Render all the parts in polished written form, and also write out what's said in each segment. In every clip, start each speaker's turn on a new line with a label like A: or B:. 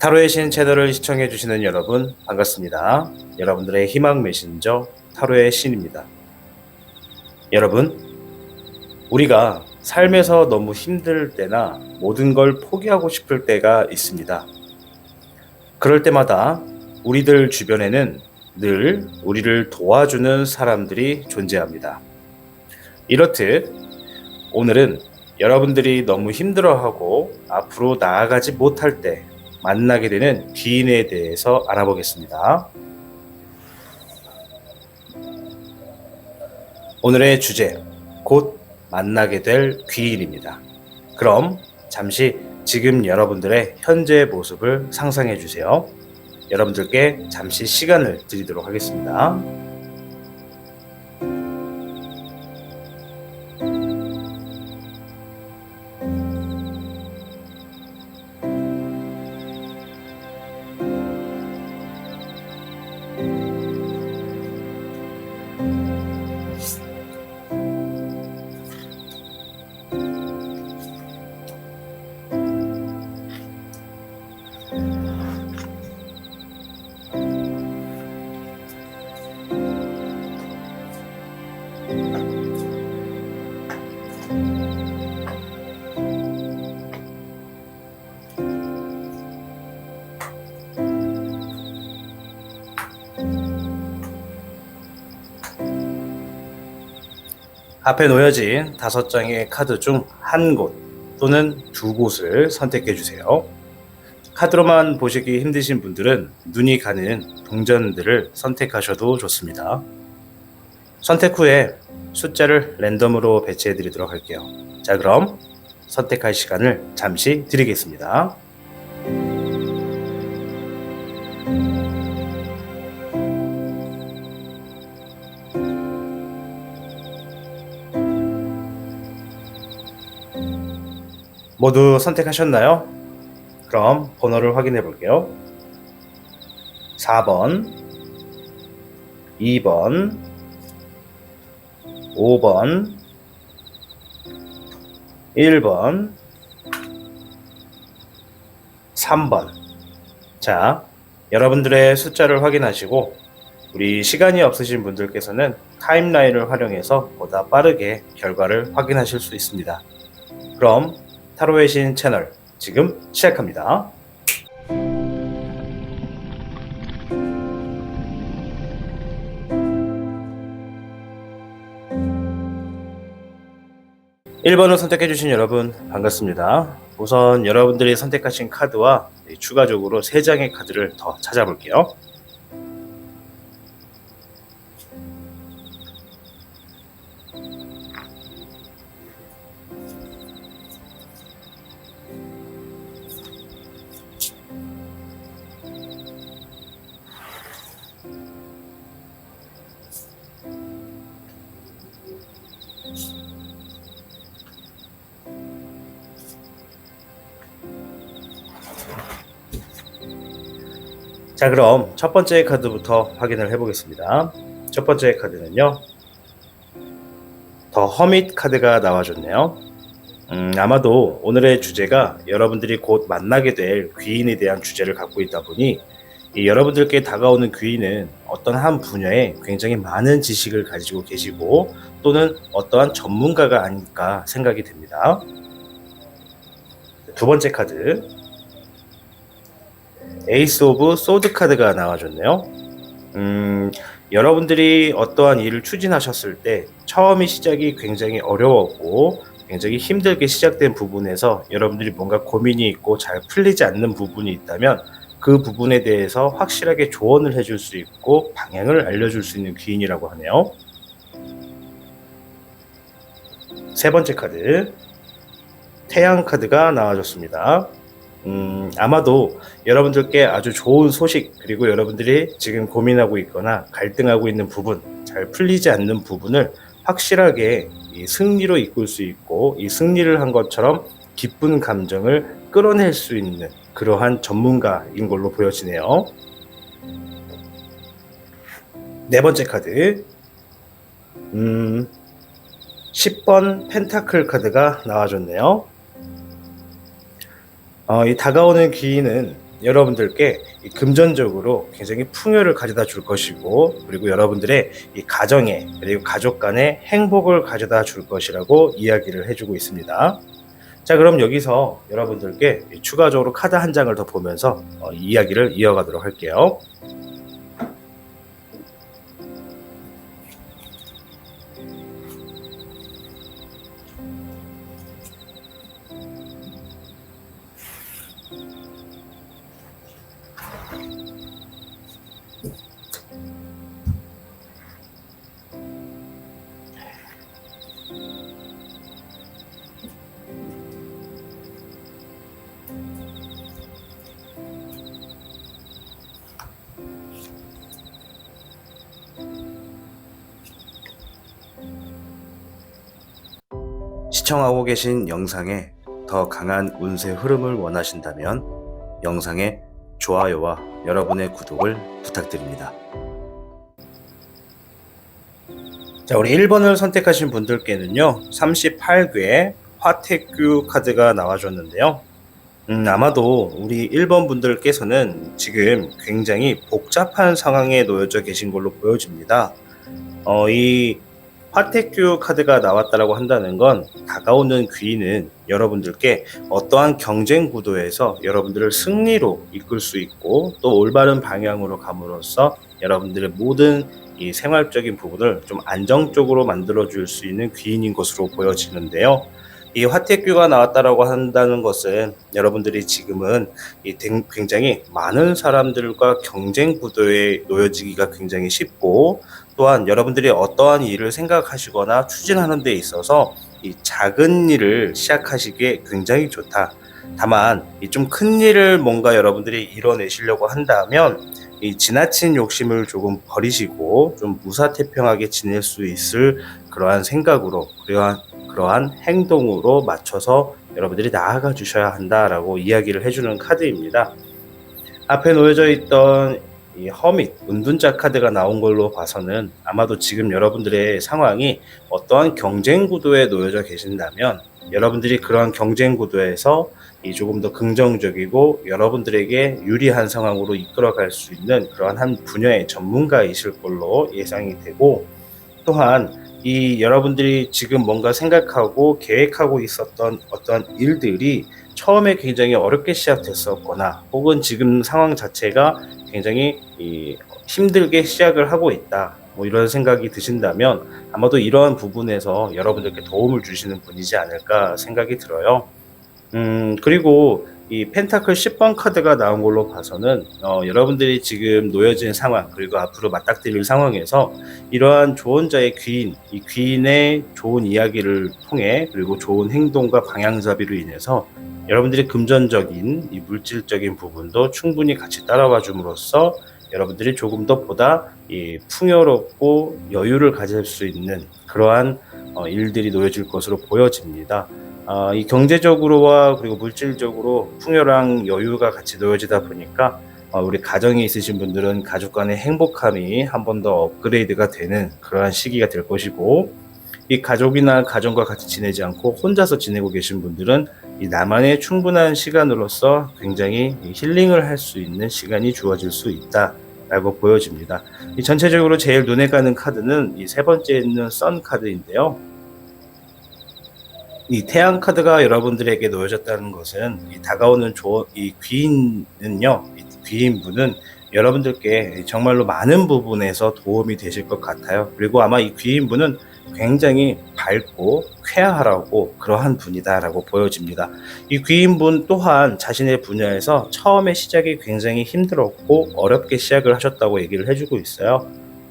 A: 타로의 신 채널을 시청해 주시는 여러분 반갑습니다. 여러분들의 희망 메신저 타로의 신입니다. 여러분, 우리가 삶에서 너무 힘들 때나 모든 걸 포기하고 싶을 때가 있습니다. 그럴 때마다 우리들 주변에는 늘 우리를 도와주는 사람들이 존재합니다. 이렇듯 오늘은 여러분들이 너무 힘들어하고 앞으로 나아가지 못할 때 만나게 되는 귀인에 대해서 알아보겠습니다. 오늘의 주제, 곧 만나게 될 귀인입니다. 그럼 잠시 지금 여러분들의 현재 모습을 상상해 주세요. 여러분들께 잠시 시간을 드리도록 하겠습니다. 앞에 놓여진 5장의 카드 중 한 곳 또는 두 곳을 선택해 주세요. 카드로만 보시기 힘드신 분들은 눈이 가는 동전들을 선택하셔도 좋습니다. 선택 후에 숫자를 랜덤으로 배치해 드리도록 할게요. 자, 그럼 선택할 시간을 잠시 드리겠습니다. 모두 선택하셨나요? 그럼 번호를 확인해 볼게요. 4번, 2번, 5번, 1번, 3번. 자, 여러분들의 숫자를 확인하시고 우리 시간이 없으신 분들께서는 타임라인을 활용해서 보다 빠르게 결과를 확인하실 수 있습니다. 그럼 타로의 신 채널 지금 시작합니다. (1번을) 선택해 주신 여러분 반갑습니다. 우선 여러분들이 선택하신 카드와 추가적으로 3장의 카드를 더 찾아볼게요. 자, 그럼 첫 번째 카드부터 확인을 해보겠습니다. 첫 번째 카드는요, 더 허밋 카드가 나와줬네요. 아마도 오늘의 주제가 여러분들이 곧 만나게 될 귀인에 대한 주제를 갖고 있다 보니 여러분들께 다가오는 귀인은 어떤 한 분야에 굉장히 많은 지식을 가지고 계시고 또는 어떠한 전문가가 아닐까 생각이 됩니다. 두 번째 카드, 에이스 오브 소드 카드가 나와줬네요. 여러분들이 어떠한 일을 추진하셨을 때 처음이 시작이 굉장히 어려웠고 굉장히 힘들게 시작된 부분에서 여러분들이 뭔가 고민이 있고 잘 풀리지 않는 부분이 있다면 그 부분에 대해서 확실하게 조언을 해줄 수 있고 방향을 알려줄 수 있는 귀인이라고 하네요. 세 번째 카드, 태양 카드가 나와줬습니다. 아마도 여러분들께 아주 좋은 소식, 그리고 여러분들이 지금 고민하고 있거나 갈등하고 있는 부분, 잘 풀리지 않는 부분을 확실하게 이 승리로 이끌 수 있고 이 승리를 한 것처럼 기쁜 감정을 끌어낼 수 있는 그러한 전문가인 걸로 보여지네요. 네 번째 카드, 10번 펜타클 카드가 나와줬네요. 이 다가오는 귀인은 여러분들께 이 금전적으로 굉장히 풍요를 가져다 줄 것이고, 그리고 여러분들의 이 가정에 그리고 가족 간의 행복을 가져다 줄 것이라고 이야기를 해주고 있습니다. 자, 그럼 여기서 여러분들께 추가적으로 카드 한 장을 더 보면서 이야기를 이어가도록 할게요. 시청하고 계신 영상에 더 강한 운세 흐름을 원하신다면 영상의 좋아요와 여러분의 구독을 부탁드립니다. 자, 우리 1번을 선택하신 분들께는요 38개 화태규 카드가 나와줬는데요. 아마도 우리 1번 분들께서는 지금 굉장히 복잡한 상황에 놓여져 계신 걸로 보여집니다. 이 화태규 카드가 나왔다라고 한다는 건 다가오는 귀인은 여러분들께 어떠한 경쟁 구도에서 여러분들을 승리로 이끌 수 있고, 또 올바른 방향으로 감으로써 여러분들의 모든 이 생활적인 부분을 좀 안정적으로 만들어 줄 수 있는 귀인인 것으로 보여지는데요. 이 화태규가 나왔다라고 한다는 것은 여러분들이 지금은 굉장히 많은 사람들과 경쟁 구도에 놓여지기가 굉장히 쉽고, 또한 여러분들이 어떠한 일을 생각하시거나 추진하는 데 있어서 이 작은 일을 시작하시기에 굉장히 좋다. 다만 이 좀 큰 일을 뭔가 여러분들이 이뤄내시려고 한다면 이 지나친 욕심을 조금 버리시고 좀 무사태평하게 지낼 수 있을 그러한 생각으로, 그러한 행동으로 맞춰서 여러분들이 나아가 주셔야 한다라고 이야기를 해주는 카드입니다. 앞에 놓여져 있던 이 허밋, 은둔자 카드가 나온 걸로 봐서는 아마도 지금 여러분들의 상황이 어떠한 경쟁 구도에 놓여져 계신다면 여러분들이 그러한 경쟁 구도에서 조금 더 긍정적이고 여러분들에게 유리한 상황으로 이끌어갈 수 있는 그러한 한 분야의 전문가이실 걸로 예상이 되고, 또한 이 여러분들이 지금 뭔가 생각하고 계획하고 있었던 어떤 일들이 처음에 굉장히 어렵게 시작됐었거나, 혹은 지금 상황 자체가 굉장히 힘들게 시작을 하고 있다, 뭐 이런 생각이 드신다면 아마도 이러한 부분에서 여러분들께 도움을 주시는 분이지 않을까 생각이 들어요. 그리고 이 펜타클 10번 카드가 나온 걸로 봐서는 여러분들이 지금 놓여진 상황, 그리고 앞으로 맞닥뜨릴 상황에서 이러한 조언자의 귀인, 이 귀인의 좋은 이야기를 통해, 그리고 좋은 행동과 방향잡이로 인해서 여러분들이 금전적인 이 물질적인 부분도 충분히 같이 따라와 줌으로써 여러분들이 조금 더 보다 풍요롭고 여유를 가질 수 있는 그러한 일들이 놓여질 것으로 보여집니다. 이 경제적으로와 그리고 물질적으로 풍요랑 여유가 같이 놓여지다 보니까 우리 가정에 있으신 분들은 가족 간의 행복함이 한 번 더 업그레이드가 되는 그러한 시기가 될 것이고, 이 가족이나 가정과 같이 지내지 않고 혼자서 지내고 계신 분들은 이 나만의 충분한 시간으로서 굉장히 힐링을 할 수 있는 시간이 주어질 수 있다라고 보여집니다. 이 전체적으로 제일 눈에 가는 카드는 이 세 번째에 있는 선 카드인데요. 이 태양 카드가 여러분들에게 놓여졌다는 것은 이 다가오는 이 귀인은요, 이 귀인분은 여러분들께 정말로 많은 부분에서 도움이 되실 것 같아요. 그리고 아마 이 귀인분은 굉장히 밝고 쾌활하고 그러한 분이다라고 보여집니다. 이 귀인분 또한 자신의 분야에서 처음에 시작이 굉장히 힘들었고 어렵게 시작을 하셨다고 얘기를 해주고 있어요.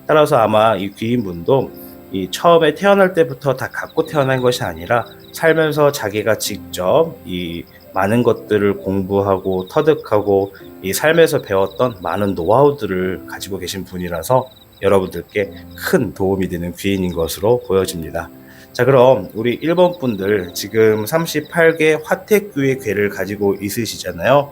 A: 따라서 아마 이 귀인분도 이 처음에 태어날 때부터 다 갖고 태어난 것이 아니라 살면서 자기가 직접 이 많은 것들을 공부하고 터득하고 이 삶에서 배웠던 많은 노하우들을 가지고 계신 분이라서 여러분들께 큰 도움이 되는 귀인인 것으로 보여집니다. 자, 그럼 우리 1번 분들 지금 38개 화태규의 괴를 가지고 있으시잖아요.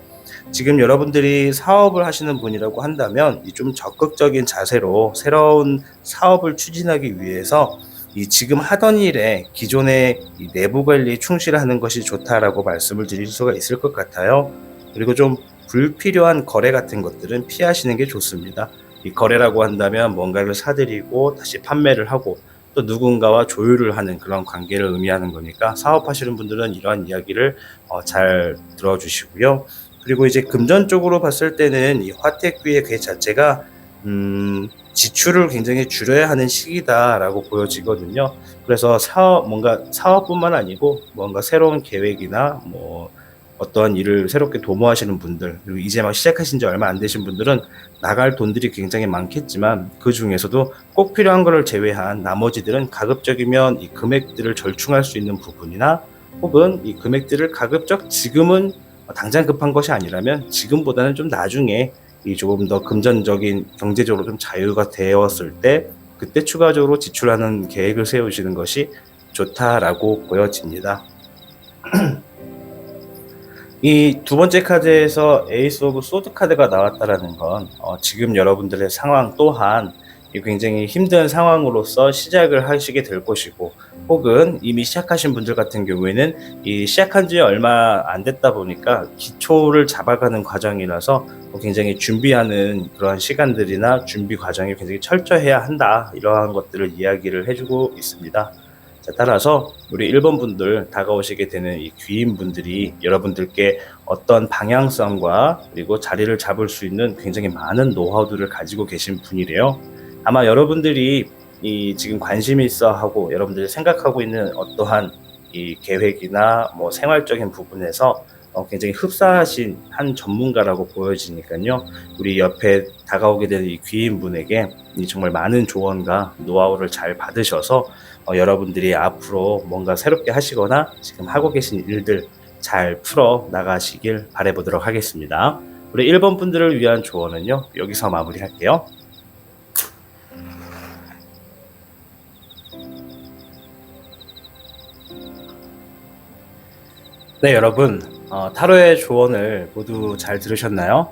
A: 지금 여러분들이 사업을 하시는 분이라고 한다면 좀 적극적인 자세로 새로운 사업을 추진하기 위해서 이 지금 하던 일에 기존의 이 내부 관리에 충실하는 것이 좋다라고 말씀을 드릴 수가 있을 것 같아요. 그리고 좀 불필요한 거래 같은 것들은 피하시는 게 좋습니다. 이 거래라고 한다면 뭔가를 사들이고 다시 판매를 하고 또 누군가와 조율을 하는 그런 관계를 의미하는 거니까 사업하시는 분들은 이러한 이야기를 잘 들어주시고요. 그리고 이제 금전적으로 봤을 때는 이 화택귀의 궤 자체가 지출을 굉장히 줄여야 하는 시기다라고 보여지거든요. 그래서 뭔가 사업뿐만 아니고 뭔가 새로운 계획이나 뭐 어떠한 일을 새롭게 도모하시는 분들, 그리고 이제 막 시작하신 지 얼마 안 되신 분들은 나갈 돈들이 굉장히 많겠지만 그 중에서도 꼭 필요한 것을 제외한 나머지들은 가급적이면 이 금액들을 절충할 수 있는 부분이나 혹은 이 금액들을 가급적 지금은 당장 급한 것이 아니라면 지금보다는 좀 나중에 이 조금 더 금전적인 경제적으로 좀 자유가 되었을 때 그때 추가적으로 지출하는 계획을 세우시는 것이 좋다라고 보여집니다. 이 두 번째 카드에서 에이스 오브 소드 카드가 나왔다라는 건 지금 여러분들의 상황 또한 굉장히 힘든 상황으로서 시작을 하시게 될 것이고 혹은 이미 시작하신 분들 같은 경우에는 이 시작한 지 얼마 안 됐다 보니까 기초를 잡아가는 과정이라서 굉장히 준비하는 그런 시간들이나 준비 과정이 굉장히 철저해야 한다, 이러한 것들을 이야기를 해주고 있습니다. 자, 따라서 우리 1번 분들 다가오시게 되는 이 귀인분들이 여러분들께 어떤 방향성과 그리고 자리를 잡을 수 있는 굉장히 많은 노하우들을 가지고 계신 분이래요. 아마 여러분들이 이 지금 관심이 있어 하고 여러분들이 생각하고 있는 어떠한 이 계획이나 뭐 생활적인 부분에서 굉장히 흡사하신 한 전문가라고 보여지니까요. 우리 옆에 다가오게 되는 이 귀인분에게 정말 많은 조언과 노하우를 잘 받으셔서 여러분들이 앞으로 뭔가 새롭게 하시거나 지금 하고 계신 일들 잘 풀어 나가시길 바라보도록 하겠습니다. 우리 1번 분들을 위한 조언은요, 여기서 마무리할게요. 네, 여러분, 타로의 조언을 모두 잘 들으셨나요?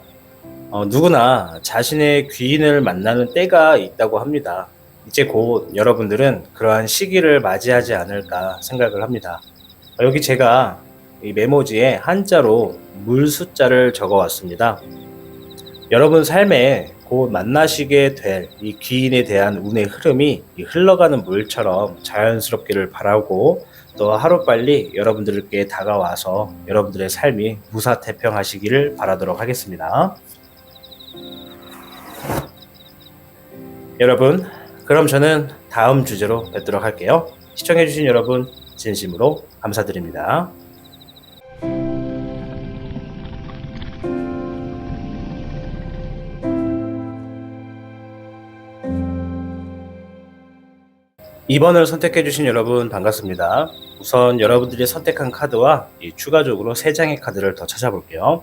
A: 누구나 자신의 귀인을 만나는 때가 있다고 합니다. 이제 곧 여러분들은 그러한 시기를 맞이하지 않을까 생각을 합니다. 여기 제가 이 메모지에 한자로 물 숫자를 적어 왔습니다. 여러분 삶에 곧 만나시게 될 이 귀인에 대한 운의 흐름이 흘러가는 물처럼 자연스럽기를 바라고 또 하루빨리 여러분들께 다가와서 여러분들의 삶이 무사태평하시기를 바라도록 하겠습니다. 여러분, 그럼 저는 다음 주제로 뵙도록 할게요. 시청해주신 여러분 진심으로 감사드립니다. (2번을) 선택해주신 여러분 반갑습니다. 우선 여러분들이 선택한 카드와 추가적으로 3장의 카드를 더 찾아볼게요.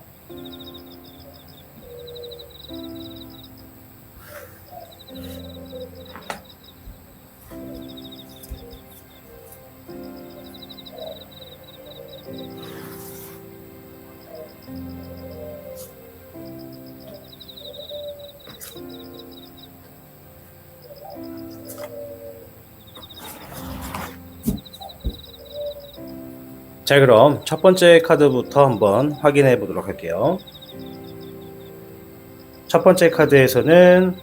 A: 자, 그럼 첫 번째 카드부터 한번 확인해 보도록 할게요. 첫 번째 카드에서는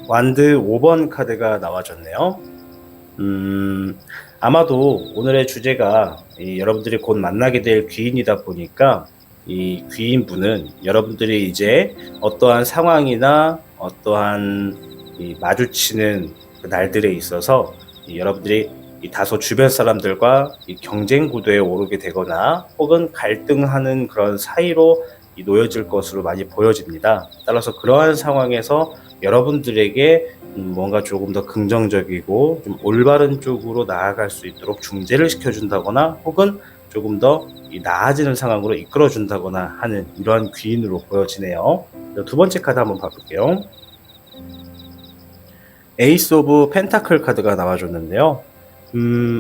A: 완드 5번 카드가 나와줬네요. 아마도 오늘의 주제가 여러분들이 곧 만나게 될 귀인이다 보니까 이 귀인분은 여러분들이 이제 어떠한 상황이나 어떠한 마주치는 그 날들에 있어서 여러분들이 다소 주변 사람들과 경쟁 구도에 오르게 되거나 혹은 갈등하는 그런 사이로 놓여질 것으로 많이 보여집니다. 따라서 그러한 상황에서 여러분들에게 뭔가 조금 더 긍정적이고 좀 올바른 쪽으로 나아갈 수 있도록 중재를 시켜준다거나 혹은 조금 더 나아지는 상황으로 이끌어준다거나 하는 이러한 귀인으로 보여지네요. 두 번째 카드 한번 봐볼게요. 에이스 오브 펜타클 카드가 나와줬는데요.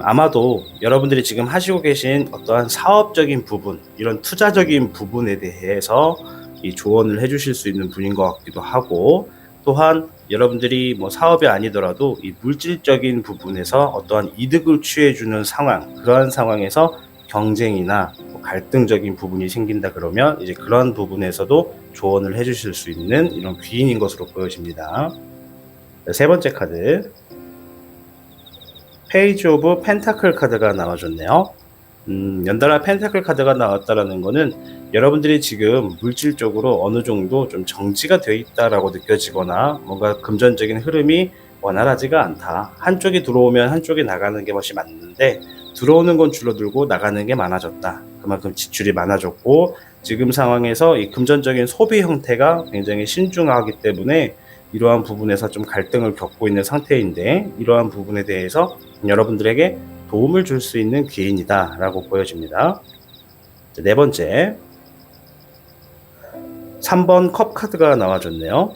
A: 아마도 여러분들이 지금 하시고 계신 어떠한 사업적인 부분, 이런 투자적인 부분에 대해서 이 조언을 해주실 수 있는 분인 것 같기도 하고, 또한 여러분들이 뭐 사업이 아니더라도 이 물질적인 부분에서 어떠한 이득을 취해주는 상황, 그러한 상황에서 경쟁이나 갈등적인 부분이 생긴다 그러면 이제 그런 부분에서도 조언을 해주실 수 있는 이런 귀인인 것으로 보여집니다. 세 번째 카드, 페이지 오브 펜타클 카드가 나와줬네요. 연달아 펜타클 카드가 나왔다라는 거는 여러분들이 지금 물질적으로 어느 정도 좀 정지가 되어 있다라고 느껴지거나 뭔가 금전적인 흐름이 원활하지가 않다. 한쪽이 들어오면 한쪽이 나가는 게 것이 맞는데 들어오는 건 줄어들고 나가는 게 많아졌다. 그만큼 지출이 많아졌고 지금 상황에서 이 금전적인 소비 형태가 굉장히 신중하기 때문에 이러한 부분에서 좀 갈등을 겪고 있는 상태인데 이러한 부분에 대해서 여러분들에게 도움을 줄 수 있는 귀인이다 라고 보여집니다. 네 번째, 3번 컵 카드가 나와줬네요.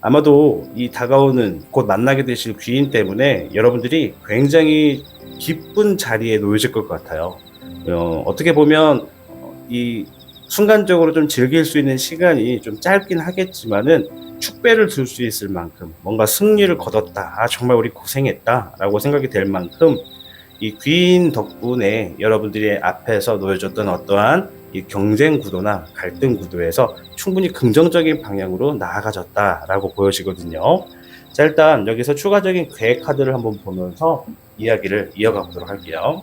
A: 아마도 이 다가오는 곧 만나게 되실 귀인 때문에 여러분들이 굉장히 기쁜 자리에 놓여질 것 같아요. 어떻게 보면 이 순간적으로 좀 즐길 수 있는 시간이 좀 짧긴 하겠지만은 축배를 들 수 있을 만큼 뭔가 승리를 거뒀다. 아, 정말 우리 고생했다. 라고 생각이 될 만큼 이 귀인 덕분에 여러분들이 앞에서 놓여졌던 어떠한 이 경쟁 구도나 갈등 구도에서 충분히 긍정적인 방향으로 나아가졌다라고 보여지거든요. 자, 일단 여기서 추가적인 계획 카드를 한번 보면서 이야기를 이어가 보도록 할게요.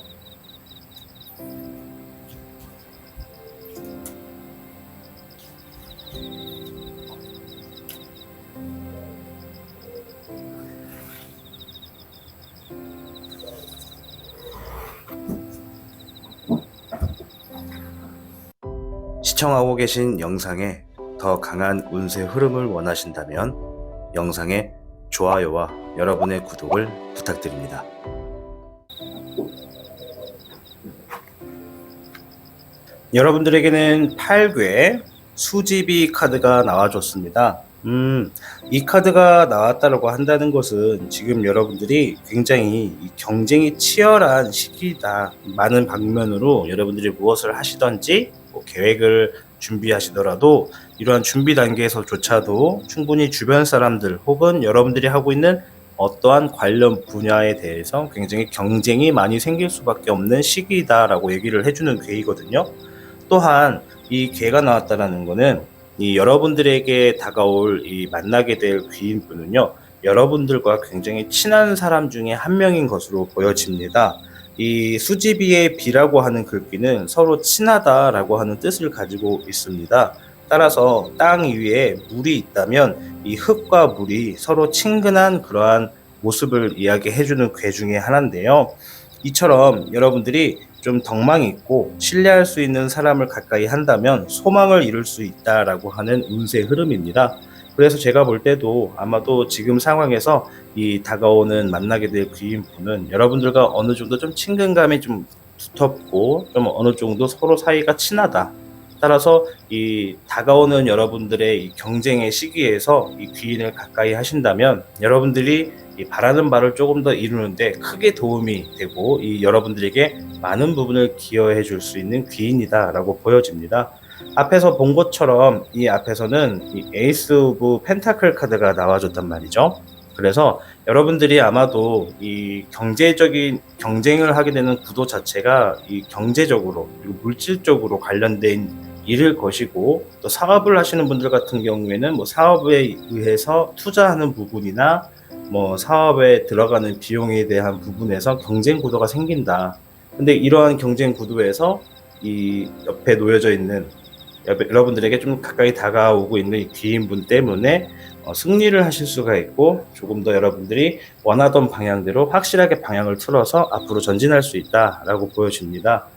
A: 시청하고 계신 영상에 더 강한 운세 흐름을 원하신다면 영상에 좋아요와 여러분의 구독을 부탁드립니다. 여러분들에게는 8궤 수지비 카드가 나와줬습니다. 이 카드가 나왔다고 한다는 것은 지금 여러분들이 굉장히 경쟁이 치열한 시기다. 많은 방면으로 여러분들이 무엇을 하시던지 계획을 준비하시더라도 이러한 준비 단계에서조차도 충분히 주변 사람들 혹은 여러분들이 하고 있는 어떠한 관련 분야에 대해서 굉장히 경쟁이 많이 생길 수밖에 없는 시기다라고 얘기를 해주는 궤이거든요. 또한 이 궤가 나왔다라는 거는 이 여러분들에게 다가올 이 만나게 될 귀인분은요, 여러분들과 굉장히 친한 사람 중에 한 명인 것으로 보여집니다. 이 수지비의 비라고 하는 글귀는 서로 친하다라고 하는 뜻을 가지고 있습니다. 따라서 땅 위에 물이 있다면 이 흙과 물이 서로 친근한 그러한 모습을 이야기해주는 궤 중에 하나인데요. 이처럼 여러분들이 좀 덕망이 있고 신뢰할 수 있는 사람을 가까이 한다면 소망을 이룰 수 있다라고 하는 운세 흐름입니다. 그래서 제가 볼 때도 아마도 지금 상황에서 이 다가오는 만나게 될 귀인분은 여러분들과 어느 정도 좀 친근감이 좀 두텁고 좀 어느 정도 서로 사이가 친하다. 따라서 이 다가오는 여러분들의 이 경쟁의 시기에서 이 귀인을 가까이 하신다면 여러분들이 이 바라는 바를 조금 더 이루는데 크게 도움이 되고 이 여러분들에게 많은 부분을 기여해 줄 수 있는 귀인이다라고 보여집니다. 앞에서 본 것처럼 이 앞에서는 이 에이스 오브 펜타클 카드가 나와줬단 말이죠. 그래서 여러분들이 아마도 이 경제적인 경쟁을 하게 되는 구도 자체가 이 경제적으로 그리고 물질적으로 관련된 일일 것이고 또 사업을 하시는 분들 같은 경우에는 뭐 사업에 의해서 투자하는 부분이나 뭐 사업에 들어가는 비용에 대한 부분에서 경쟁 구도가 생긴다. 근데 이러한 경쟁 구도에서 이 옆에 놓여져 있는 여러분들에게 좀 가까이 다가오고 있는 이 귀인분 때문에 승리를 하실 수가 있고 조금 더 여러분들이 원하던 방향대로 확실하게 방향을 틀어서 앞으로 전진할 수 있다라고 보여집니다.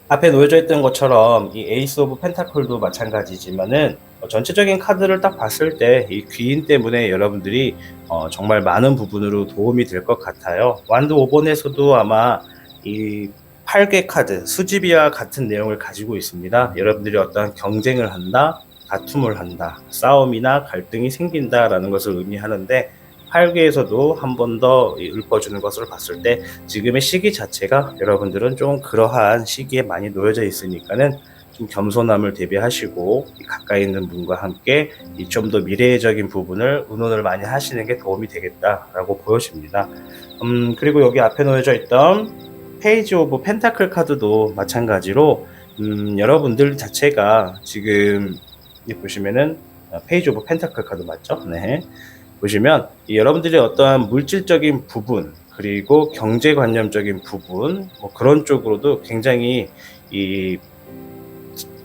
A: 앞에 놓여져 있던 것처럼 이 에이스 오브 펜타클도 마찬가지지만은 전체적인 카드를 딱 봤을 때 이 귀인 때문에 여러분들이 정말 많은 부분으로 도움이 될 것 같아요. 완드 5번에서도 아마 이 8개 카드 수지비와 같은 내용을 가지고 있습니다. 여러분들이 어떠한 경쟁을 한다, 다툼을 한다, 싸움이나 갈등이 생긴다라는 것을 의미하는데 8개에서도 한 번 더 읊어주는 것을 봤을 때 지금의 시기 자체가 여러분들은 좀 그러한 시기에 많이 놓여져 있으니까는 좀 겸손함을 대비하시고 가까이 있는 분과 함께 좀 더 미래적인 부분을 의논을 많이 하시는 게 도움이 되겠다라고 보여집니다. 그리고 여기 앞에 놓여져 있던 페이지 오브 펜타클 카드도 마찬가지로 여러분들 자체가 지금 여기 보시면은 페이지 오브 펜타클 카드 맞죠? 네. 보시면 여러분들이 어떠한 물질적인 부분 그리고 경제관념적인 부분 뭐 그런 쪽으로도 굉장히 이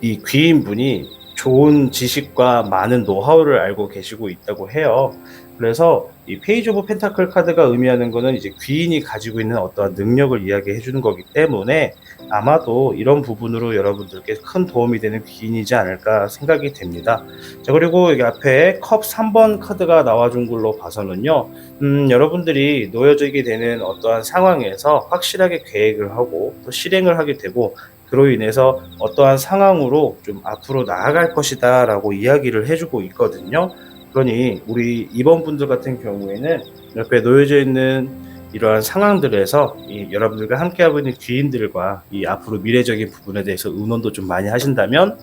A: 귀인분이 좋은 지식과 많은 노하우를 알고 계시고 있다고 해요. 그래서 이 페이지 오브 펜타클 카드가 의미하는 거는 이제 귀인이 가지고 있는 어떠한 능력을 이야기해 주는 거기 때문에 아마도 이런 부분으로 여러분들께 큰 도움이 되는 귀인이지 않을까 생각이 됩니다. 자, 그리고 여기 앞에 컵 3번 카드가 나와준 걸로 봐서는요, 여러분들이 놓여지게 되는 어떠한 상황에서 확실하게 계획을 하고 또 실행을 하게 되고 그로 인해서 어떠한 상황으로 좀 앞으로 나아갈 것이다 라고 이야기를 해주고 있거든요. 그러니 우리 2번 분들 같은 경우에는 옆에 놓여져 있는 이러한 상황들에서 여러분들과 함께하고 있는 귀인들과 이 앞으로 미래적인 부분에 대해서 의논도 좀 많이 하신다면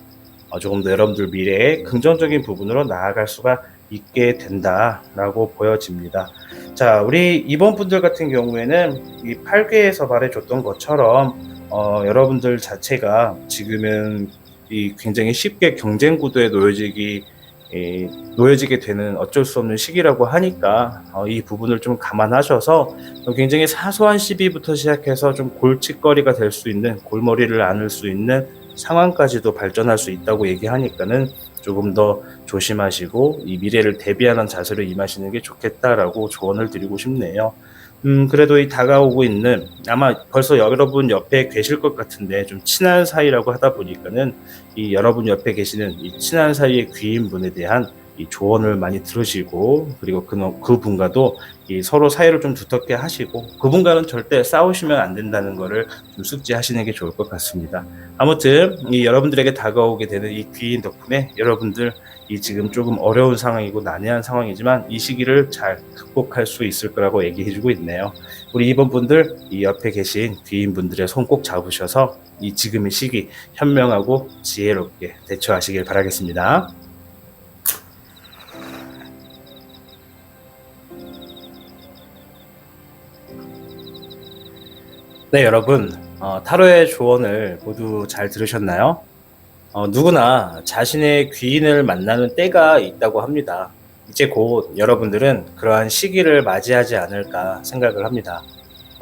A: 조금 더 여러분들 미래에 긍정적인 부분으로 나아갈 수가 있게 된다라고 보여집니다. 자, 우리 2번 분들 같은 경우에는 이 8괴에서 말해줬던 것처럼 여러분들 자체가 지금은 이 굉장히 쉽게 경쟁 구도에 놓여지게 되는 어쩔 수 없는 시기라고 하니까 이 부분을 좀 감안하셔서 굉장히 사소한 시비부터 시작해서 좀 골칫거리가 될 수 있는 골머리를 앓을 수 있는 상황까지도 발전할 수 있다고 얘기하니까는 조금 더 조심하시고 이 미래를 대비하는 자세로 임하시는 게 좋겠다라고 조언을 드리고 싶네요. 그래도 이 다가오고 있는 아마 벌써 여러분 옆에 계실 것 같은데 좀 친한 사이라고 하다 보니까는 이 여러분 옆에 계시는 이 친한 사이의 귀인분에 대한 이 조언을 많이 들으시고 그리고 그분과도 이 서로 사이를 좀 두텁게 하시고 그분과는 절대 싸우시면 안 된다는 거를 좀 숙지하시는 게 좋을 것 같습니다. 아무튼 이 여러분들에게 다가오게 되는 이 귀인 덕분에 여러분들 이 지금 조금 어려운 상황이고 난해한 상황이지만 이 시기를 잘 극복할 수 있을 거라고 얘기해주고 있네요. 우리 2번 분들 이 옆에 계신 귀인분들의 손 꼭 잡으셔서 이 지금의 시기 현명하고 지혜롭게 대처하시길 바라겠습니다. 네, 여러분 타로의 조언을 모두 잘 들으셨나요? 누구나 자신의 귀인을 만나는 때가 있다고 합니다. 이제 곧 여러분들은 그러한 시기를 맞이하지 않을까 생각을 합니다.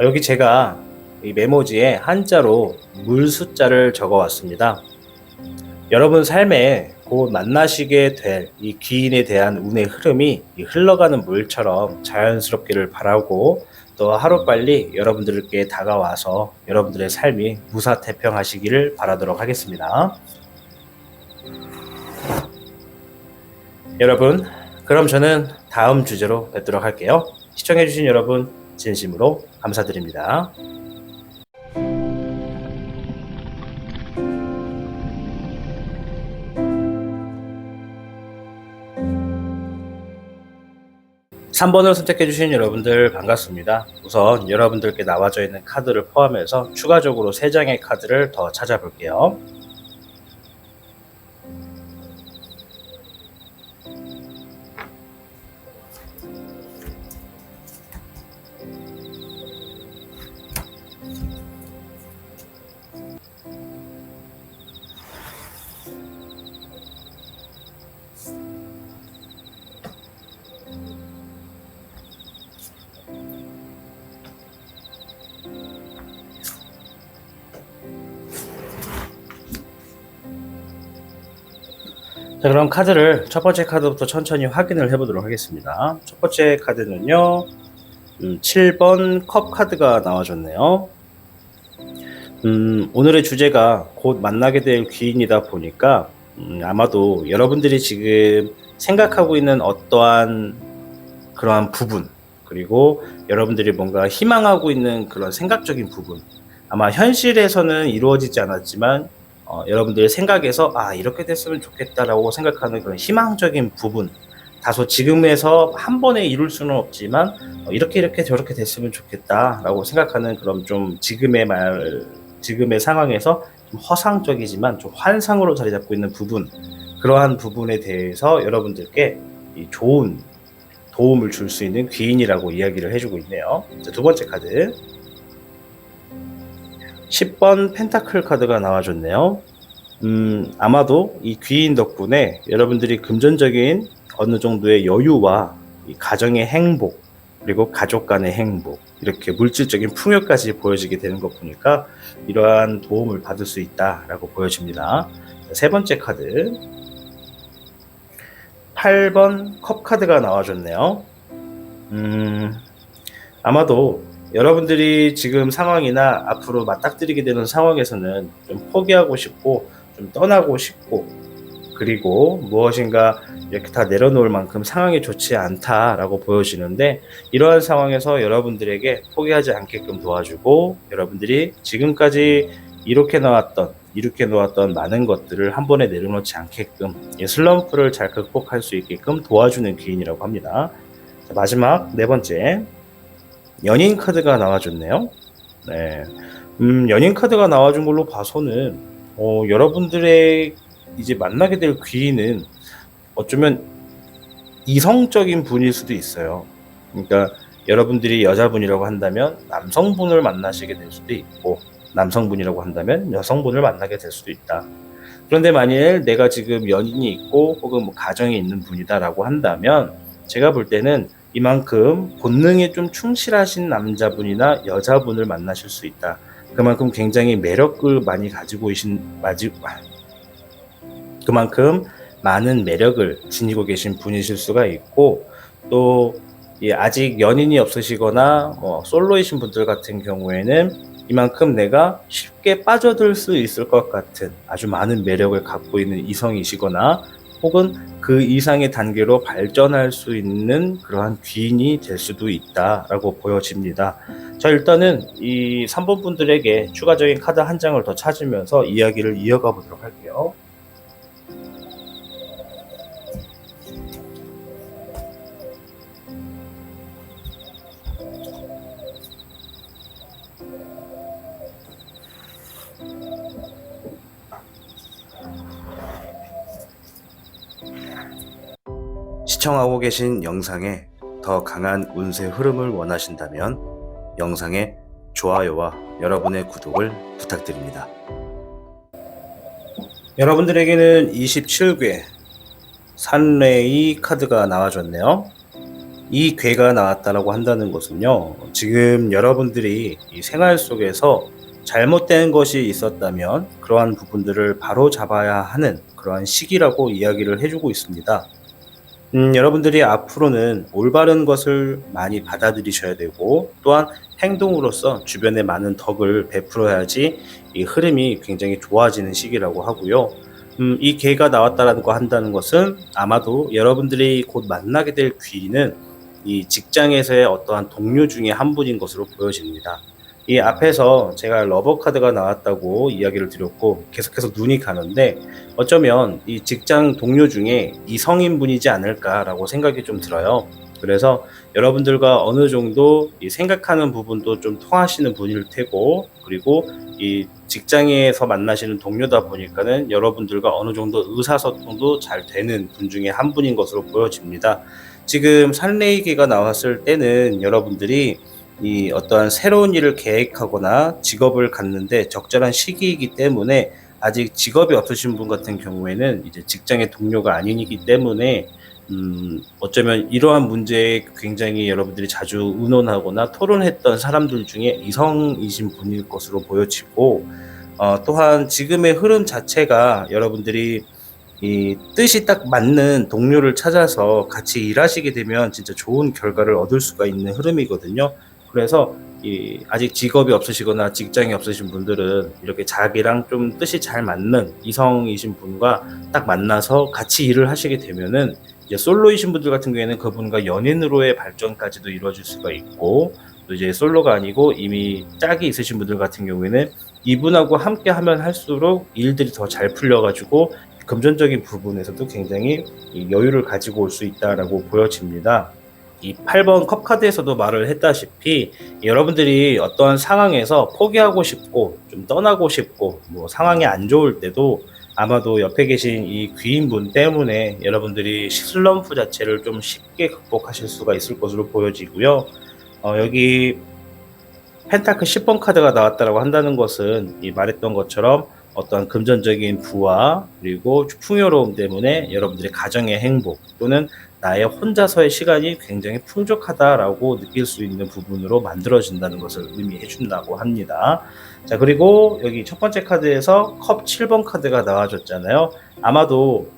A: 여기 제가 이 메모지에 한자로 물 숫자를 적어 왔습니다. 여러분 삶에 곧 만나시게 될 이 귀인에 대한 운의 흐름이 흘러가는 물처럼 자연스럽기를 바라고 또 하루빨리 여러분들께 다가와서 여러분들의 삶이 무사태평하시기를 바라도록 하겠습니다. 여러분, 그럼 저는 다음 주제로 뵙도록 할게요. 시청해주신 여러분 진심으로 감사드립니다. (3번을) 선택해주신 여러분들 반갑습니다. 우선 여러분들께 나와져 있는 카드를 포함해서 추가적으로 3장의 카드를 더 찾아볼게요. 자, 그럼 카드를 첫 번째 카드부터 천천히 확인을 해보도록 하겠습니다. 첫 번째 카드는요, 7번 컵 카드가 나와줬네요. 오늘의 주제가 곧 만나게 될 귀인이다 보니까 아마도 여러분들이 지금 생각하고 있는 어떠한 그러한 부분 그리고 여러분들이 뭔가 희망하고 있는 그런 생각적인 부분 아마 현실에서는 이루어지지 않았지만 여러분들의 생각에서 이렇게 됐으면 좋겠다라고 생각하는 그런 희망적인 부분 다소 지금에서 한 번에 이룰 수는 없지만 이렇게 저렇게 됐으면 좋겠다라고 생각하는 그런 좀 지금의 상황에서 좀 허상적이지만 좀 환상으로 자리 잡고 있는 부분 그러한 부분에 대해서 여러분들께 이 좋은 도움을 줄 수 있는 귀인이라고 이야기를 해주고 있네요. 자, 두 번째 카드 10번 펜타클 카드가 나와줬네요. 아마도 이 귀인 덕분에 여러분들이 금전적인 어느 정도의 여유와 이 가정의 행복, 그리고 가족 간의 행복, 이렇게 물질적인 풍요까지 보여지게 되는 것 보니까 이러한 도움을 받을 수 있다라고 보여집니다. 세 번째 카드, 8번 컵 카드가 나와줬네요. 아마도 여러분들이 지금 상황이나 앞으로 맞닥뜨리게 되는 상황에서는 좀 포기하고 싶고 좀 떠나고 싶고, 그리고 무엇인가 이렇게 다 내려놓을 만큼 상황이 좋지 않다라고 보여지는데, 이러한 상황에서 여러분들에게 포기하지 않게끔 도와주고, 여러분들이 지금까지 이렇게 놓았던 많은 것들을 한 번에 내려놓지 않게끔 슬럼프를 잘 극복할 수 있게끔 도와주는 귀인이라고 합니다. 자, 마지막 네 번째, 연인 카드가 나와줬네요. 네. 연인 카드가 나와준 걸로 봐서는 여러분들의 이제 만나게 될 귀인은 어쩌면 이성적인 분일 수도 있어요. 그러니까 여러분들이 여자분이라고 한다면 남성분을 만나시게 될 수도 있고, 남성분이라고 한다면 여성분을 만나게 될 수도 있다. 그런데 만일 내가 지금 연인이 있고 혹은 뭐 가정이 있는 분이다라고 한다면, 제가 볼 때는 이만큼 본능에 좀 충실하신 남자분이나 여자분을 만나실 수 있다. 그만큼 굉장히 매력을 많이 가지고 그만큼 많은 매력을 지니고 계신 분이실 수가 있고, 또 아직 연인이 없으시거나 솔로이신 분들 같은 경우에는 이만큼 내가 쉽게 빠져들 수 있을 것 같은 아주 많은 매력을 갖고 있는 이성이시거나, 혹은 그 이상의 단계로 발전할 수 있는 그러한 귀인이 될 수도 있다라고 보여집니다. 자, 일단은 이 3번 분들에게 추가적인 카드 한 장을 더 찾으면서 이야기를 이어가 보도록 할게요. 시청하고 계신 영상에 더 강한 운세 흐름을 원하신다면 영상에 좋아요와 여러분의 구독을 부탁드립니다. 여러분들에게는 27궤 산레이 카드가 나와줬네요. 이 궤가 나왔다라고 한다는 것은요, 지금 여러분들이 이 생활 속에서 잘못된 것이 있었다면 그러한 부분들을 바로 잡아야 하는 그러한 시기라고 이야기를 해주고 있습니다. 여러분들이 앞으로는 올바른 것을 많이 받아들이셔야 되고, 또한 행동으로서 주변에 많은 덕을 베풀어야지 이 흐름이 굉장히 좋아지는 시기라고 하고요. 이 계가 나왔다라고 한다는 것은 아마도 여러분들이 곧 만나게 될 귀인은 이 직장에서의 어떠한 동료 중에 한 분인 것으로 보여집니다. 이 앞에서 제가 러버 카드가 나왔다고 이야기를 드렸고, 계속해서 눈이 가는데 어쩌면 이 직장 동료 중에 이성인 분이지 않을까라고 생각이 좀 들어요. 그래서 여러분들과 어느 정도 이 생각하는 부분도 좀 통하시는 분일 테고, 그리고 이 직장에서 만나시는 동료다 보니까는 여러분들과 어느 정도 의사소통도 잘 되는 분 중에 한 분인 것으로 보여집니다. 지금 산레이기가 나왔을 때는 여러분들이 이 어떠한 새로운 일을 계획하거나 직업을 갖는데 적절한 시기이기 때문에, 아직 직업이 없으신 분 같은 경우에는 이제 직장의 동료가 아니기 때문에 어쩌면 이러한 문제에 굉장히 여러분들이 자주 의논하거나 토론했던 사람들 중에 이성이신 분일 것으로 보여지고, 또한 지금의 흐름 자체가 여러분들이 이 뜻이 딱 맞는 동료를 찾아서 같이 일하시게 되면 진짜 좋은 결과를 얻을 수가 있는 흐름이거든요. 그래서 아직 직업이 없으시거나 직장이 없으신 분들은 이렇게 자기랑 좀 뜻이 잘 맞는 이성이신 분과 딱 만나서 같이 일을 하시게 되면은, 이제 솔로이신 분들 같은 경우에는 그분과 연인으로의 발전까지도 이루어질 수가 있고, 또 이제 솔로가 아니고 이미 짝이 있으신 분들 같은 경우에는 이분하고 함께 하면 할수록 일들이 더 잘 풀려가지고 금전적인 부분에서도 굉장히 여유를 가지고 올 수 있다라고 보여집니다. 이 8번 컵 카드에서도 말을 했다시피, 여러분들이 어떠한 상황에서 포기하고 싶고 좀 떠나고 싶고 뭐 상황이 안 좋을 때도 아마도 옆에 계신 이 귀인분 때문에 여러분들이 슬럼프 자체를 좀 쉽게 극복하실 수가 있을 것으로 보여지고요. 여기 펜타클 10번 카드가 나왔다라고 한다는 것은 이 말했던 것처럼 어떤 금전적인 부와 그리고 풍요로움 때문에 여러분들의 가정의 행복 또는 나의 혼자서의 시간이 굉장히 풍족하다라고 느낄 수 있는 부분으로 만들어진다는 것을 의미해 준다고 합니다. 자, 그리고 여기 첫 번째 카드에서 컵 7번 카드가 나와줬잖아요. 아마도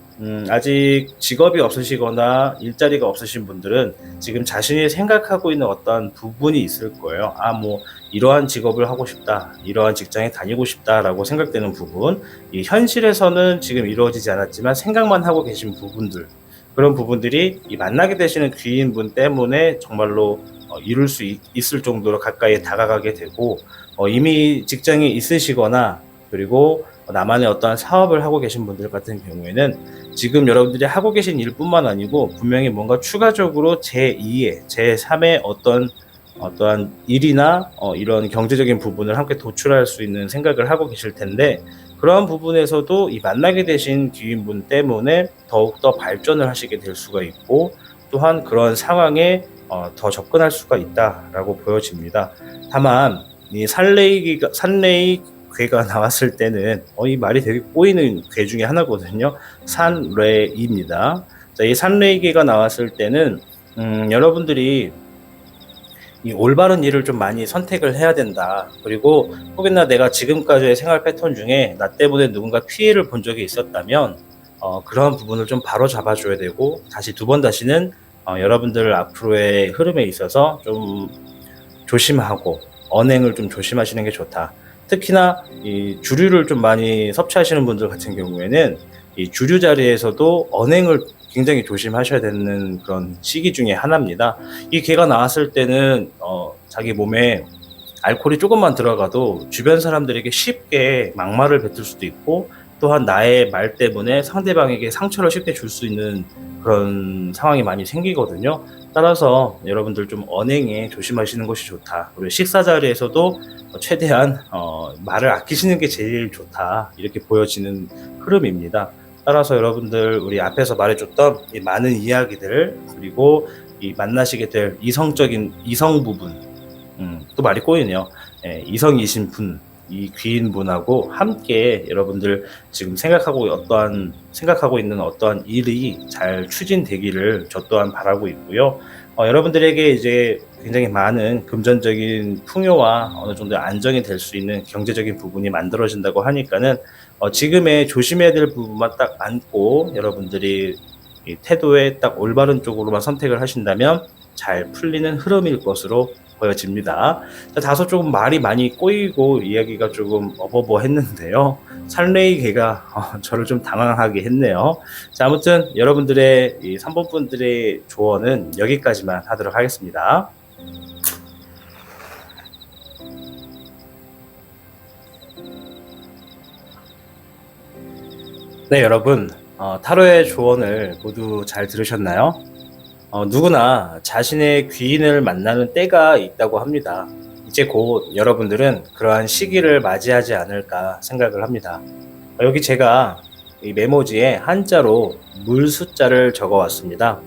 A: 아직 직업이 없으시거나 일자리가 없으신 분들은 지금 자신이 생각하고 있는 어떤 부분이 있을 거예요. 뭐 이러한 직업을 하고 싶다, 이러한 직장에 다니고 싶다라고 생각되는 부분, 이 현실에서는 지금 이루어지지 않았지만 생각만 하고 계신 부분들, 그런 부분들이 이 만나게 되시는 귀인분 때문에 정말로 이룰 수 있을 정도로 가까이 다가가게 되고, 이미 직장에 있으시거나 그리고 나만의 어떠한 사업을 하고 계신 분들 같은 경우에는 지금 여러분들이 하고 계신 일뿐만 아니고 분명히 뭔가 추가적으로 제2의 제3의 어떠한 일이나 이런 경제적인 부분을 함께 도출할 수 있는 생각을 하고 계실 텐데, 그러한 부분에서도 이 만나게 되신 귀인분 때문에 더욱더 발전을 하시게 될 수가 있고, 또한 그런 상황에 더 접근할 수가 있다라고 보여집니다. 다만 이 산레이 괴가 나왔을 때는 이 말이 되게 꼬이는 괴 중에 하나거든요. 산레이입니다. 자, 이 산레이 괴가 나왔을 때는 여러분들이 이 올바른 일을 좀 많이 선택을 해야 된다. 그리고 혹여나 내가 지금까지의 생활 패턴 중에 나 때문에 누군가 피해를 본 적이 있었다면 그런 부분을 좀 바로 잡아줘야 되고, 다시 두 번 다시는 여러분들 앞으로의 흐름에 있어서 좀 조심하고 언행을 좀 조심하시는 게 좋다. 특히나 이 주류를 좀 많이 섭취하시는 분들 같은 경우에는 이 주류 자리에서도 언행을 굉장히 조심하셔야 되는 그런 시기 중에 하나입니다. 이 개가 나왔을 때는 자기 몸에 알코올이 조금만 들어가도 주변 사람들에게 쉽게 막말을 뱉을 수도 있고, 또한 나의 말 때문에 상대방에게 상처를 쉽게 줄 수 있는 그런 상황이 많이 생기거든요. 따라서 여러분들 좀 언행에 조심하시는 것이 좋다. 그리고 식사 자리에서도 최대한 말을 아끼시는 게 제일 좋다, 이렇게 보여지는 흐름입니다. 따라서 여러분들 우리 앞에서 말해줬던 이 많은 이야기들, 그리고 이 만나시게 될 이성 부분, 또 말이 꼬이네요. 이성이신 분, 이 귀인분하고 함께 여러분들 지금 생각하고 있는 어떠한 일이 잘 추진되기를 저 또한 바라고 있고요. 여러분들에게 이제 굉장히 많은 금전적인 풍요와 어느 정도 안정이 될 수 있는 경제적인 부분이 만들어진다고 하니까는 지금의 조심해야 될 부분만 딱 안고 여러분들이 이 태도에 딱 올바른 쪽으로만 선택을 하신다면 잘 풀리는 흐름일 것으로 보여집니다. 다소 조금 말이 많이 꼬이고 이야기가 조금 어버버했는데요. 산레이 개가 저를 좀 당황하게 했네요. 자, 아무튼 여러분들의 이 3번 분들의 조언은 여기까지만 하도록 하겠습니다. 네, 여러분, 타로의 조언을 모두 잘 들으셨나요? 누구나 자신의 귀인을 만나는 때가 있다고 합니다. 이제 곧 여러분들은 그러한 시기를 맞이하지 않을까 생각을 합니다. 여기 제가 이 메모지에 한자로 물 숫자를 적어 왔습니다.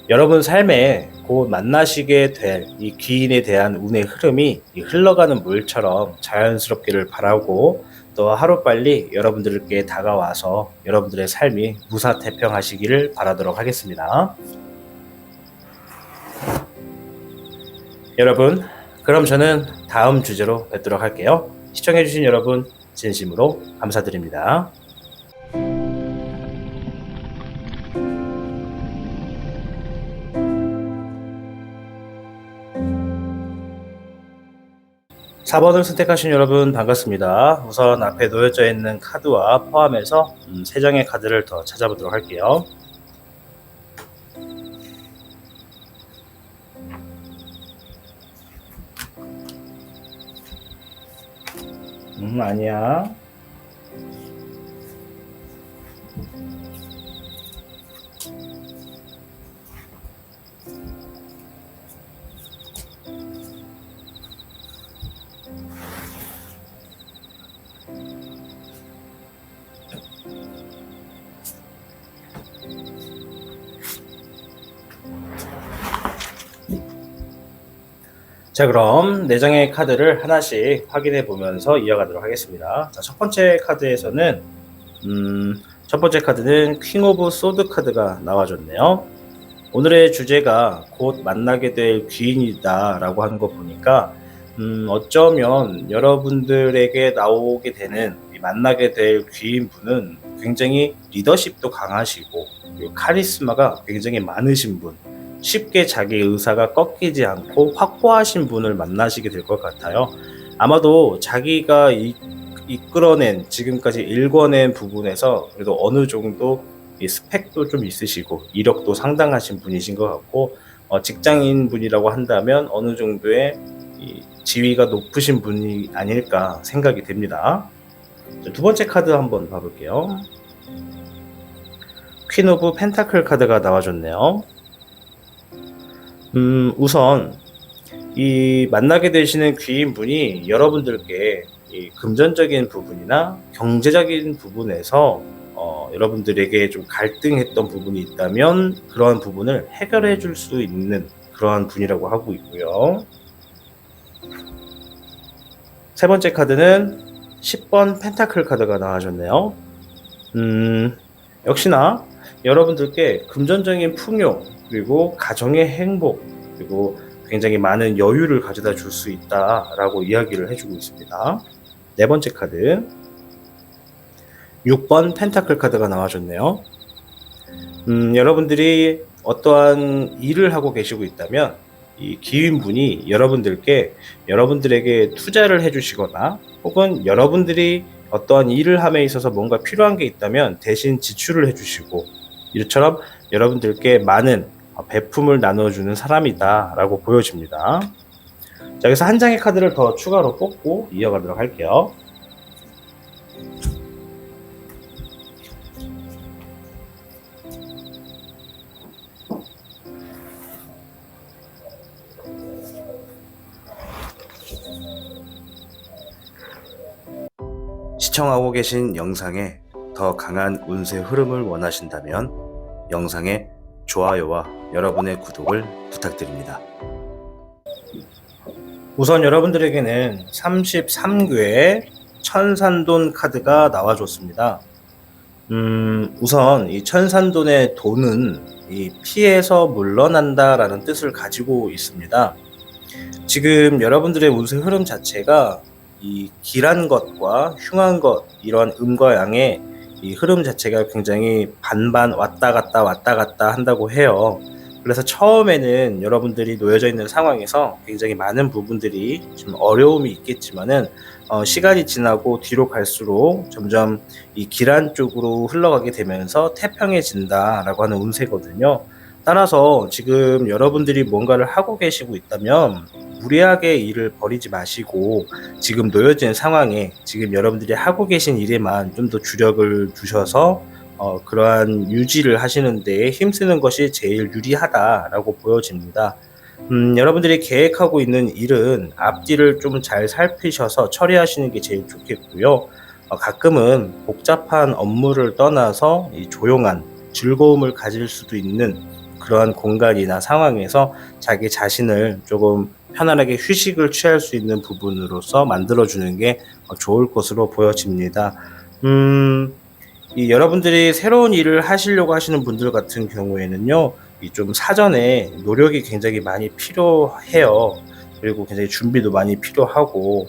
A: 여러분 삶에 곧 만나시게 될 이 귀인에 대한 운의 흐름이 흘러가는 물처럼 자연스럽기를 바라고, 또 하루빨리 여러분들께 다가와서 여러분들의 삶이 무사태평하시기를 바라도록 하겠습니다. 여러분, 그럼 저는 다음 주제로 뵙도록 할게요. 시청해주신 여러분 진심으로 감사드립니다. (4번을) 선택하신 여러분 반갑습니다. 우선 앞에 놓여져 있는 카드와 포함해서 3장의 카드를 더 찾아보도록 할게요. 아니야. 자, 그럼 4장의 카드를 하나씩 확인해 보면서 이어가도록 하겠습니다. 자, 첫 번째 카드에서는 첫 번째 카드는 퀸 오브 소드 카드가 나와줬네요. 오늘의 주제가 곧 만나게 될 귀인이다 라고 하는 거 보니까 어쩌면 여러분들에게 나오게 되는 만나게 될 귀인분은 굉장히 리더십도 강하시고 그리고 카리스마가 굉장히 많으신 분, 쉽게 자기 의사가 꺾이지 않고 확고하신 분을 만나시게 될 것 같아요. 아마도 자기가 이끌어낸, 지금까지 일궈낸 부분에서 그래도 어느 정도 이 스펙도 좀 있으시고 이력도 상당하신 분이신 것 같고, 직장인 분이라고 한다면 어느 정도의 이 지위가 높으신 분이 아닐까 생각이 됩니다. 두 번째 카드 한번 봐볼게요. 퀸 오브 펜타클 카드가 나와줬네요. 우선 이 만나게 되시는 귀인분이 여러분들께 이 금전적인 부분이나 경제적인 부분에서 여러분들에게 좀 갈등했던 부분이 있다면 그러한 부분을 해결해 줄 수 있는 그러한 분이라고 하고 있고요. 세 번째 카드는 10번 펜타클 카드가 나와줬네요. 역시나 여러분들께 금전적인 풍요, 그리고 가정의 행복, 그리고 굉장히 많은 여유를 가져다 줄 수 있다라고 이야기를 해주고 있습니다. 네 번째 카드 6번 펜타클 카드가 나와줬네요. 여러분들이 어떠한 일을 하고 계시고 있다면 이 기인분이 여러분들에게 투자를 해주시거나 혹은 여러분들이 어떠한 일을 함에 있어서 뭔가 필요한 게 있다면 대신 지출을 해주시고, 이처럼 여러분들께 많은 배품을 나눠주는 사람이다 라고 보여집니다. 자, 여기서 한 장의 카드를 더 추가로 뽑고 이어가도록 할게요.
B: 시청하고 계신 영상에 더 강한 운세 흐름을 원하신다면 영상에 좋아요와 여러분의 구독을 부탁드립니다.
A: 우선 여러분들에게는 33괴의 천산돈 카드가 나와줬습니다. 우선 이 천산돈의 돈은 이 피해서 물러난다라는 뜻을 가지고 있습니다. 지금 여러분들의 운세 흐름 자체가 이 길한 것과 흉한 것, 이런 음과 양의 이 흐름 자체가 굉장히 반반 왔다 갔다 한다고 해요. 그래서 처음에는 여러분들이 놓여져 있는 상황에서 굉장히 많은 부분들이 좀 어려움이 있겠지만은 시간이 지나고 뒤로 갈수록 점점 이 길한 쪽으로 흘러가게 되면서 태평해진다라고 하는 운세거든요. 따라서 지금 여러분들이 뭔가를 하고 계시고 있다면 무리하게 일을 벌이지 마시고 지금 놓여진 상황에 지금 여러분들이 하고 계신 일에만 좀 더 주력을 두셔서 그러한 유지를 하시는 데에 힘쓰는 것이 제일 유리하다라고 보여집니다. 여러분들이 계획하고 있는 일은 앞뒤를 좀 잘 살피셔서 처리하시는 게 제일 좋겠고요. 가끔은 복잡한 업무를 떠나서 이 조용한 즐거움을 가질 수도 있는 그러한 공간이나 상황에서 자기 자신을 조금 편안하게 휴식을 취할 수 있는 부분으로서 만들어주는 게 좋을 것으로 보여집니다. 이 여러분들이 새로운 일을 하시려고 하시는 분들 같은 경우에는요, 이 좀 사전에 노력이 굉장히 많이 필요해요. 그리고 굉장히 준비도 많이 필요하고,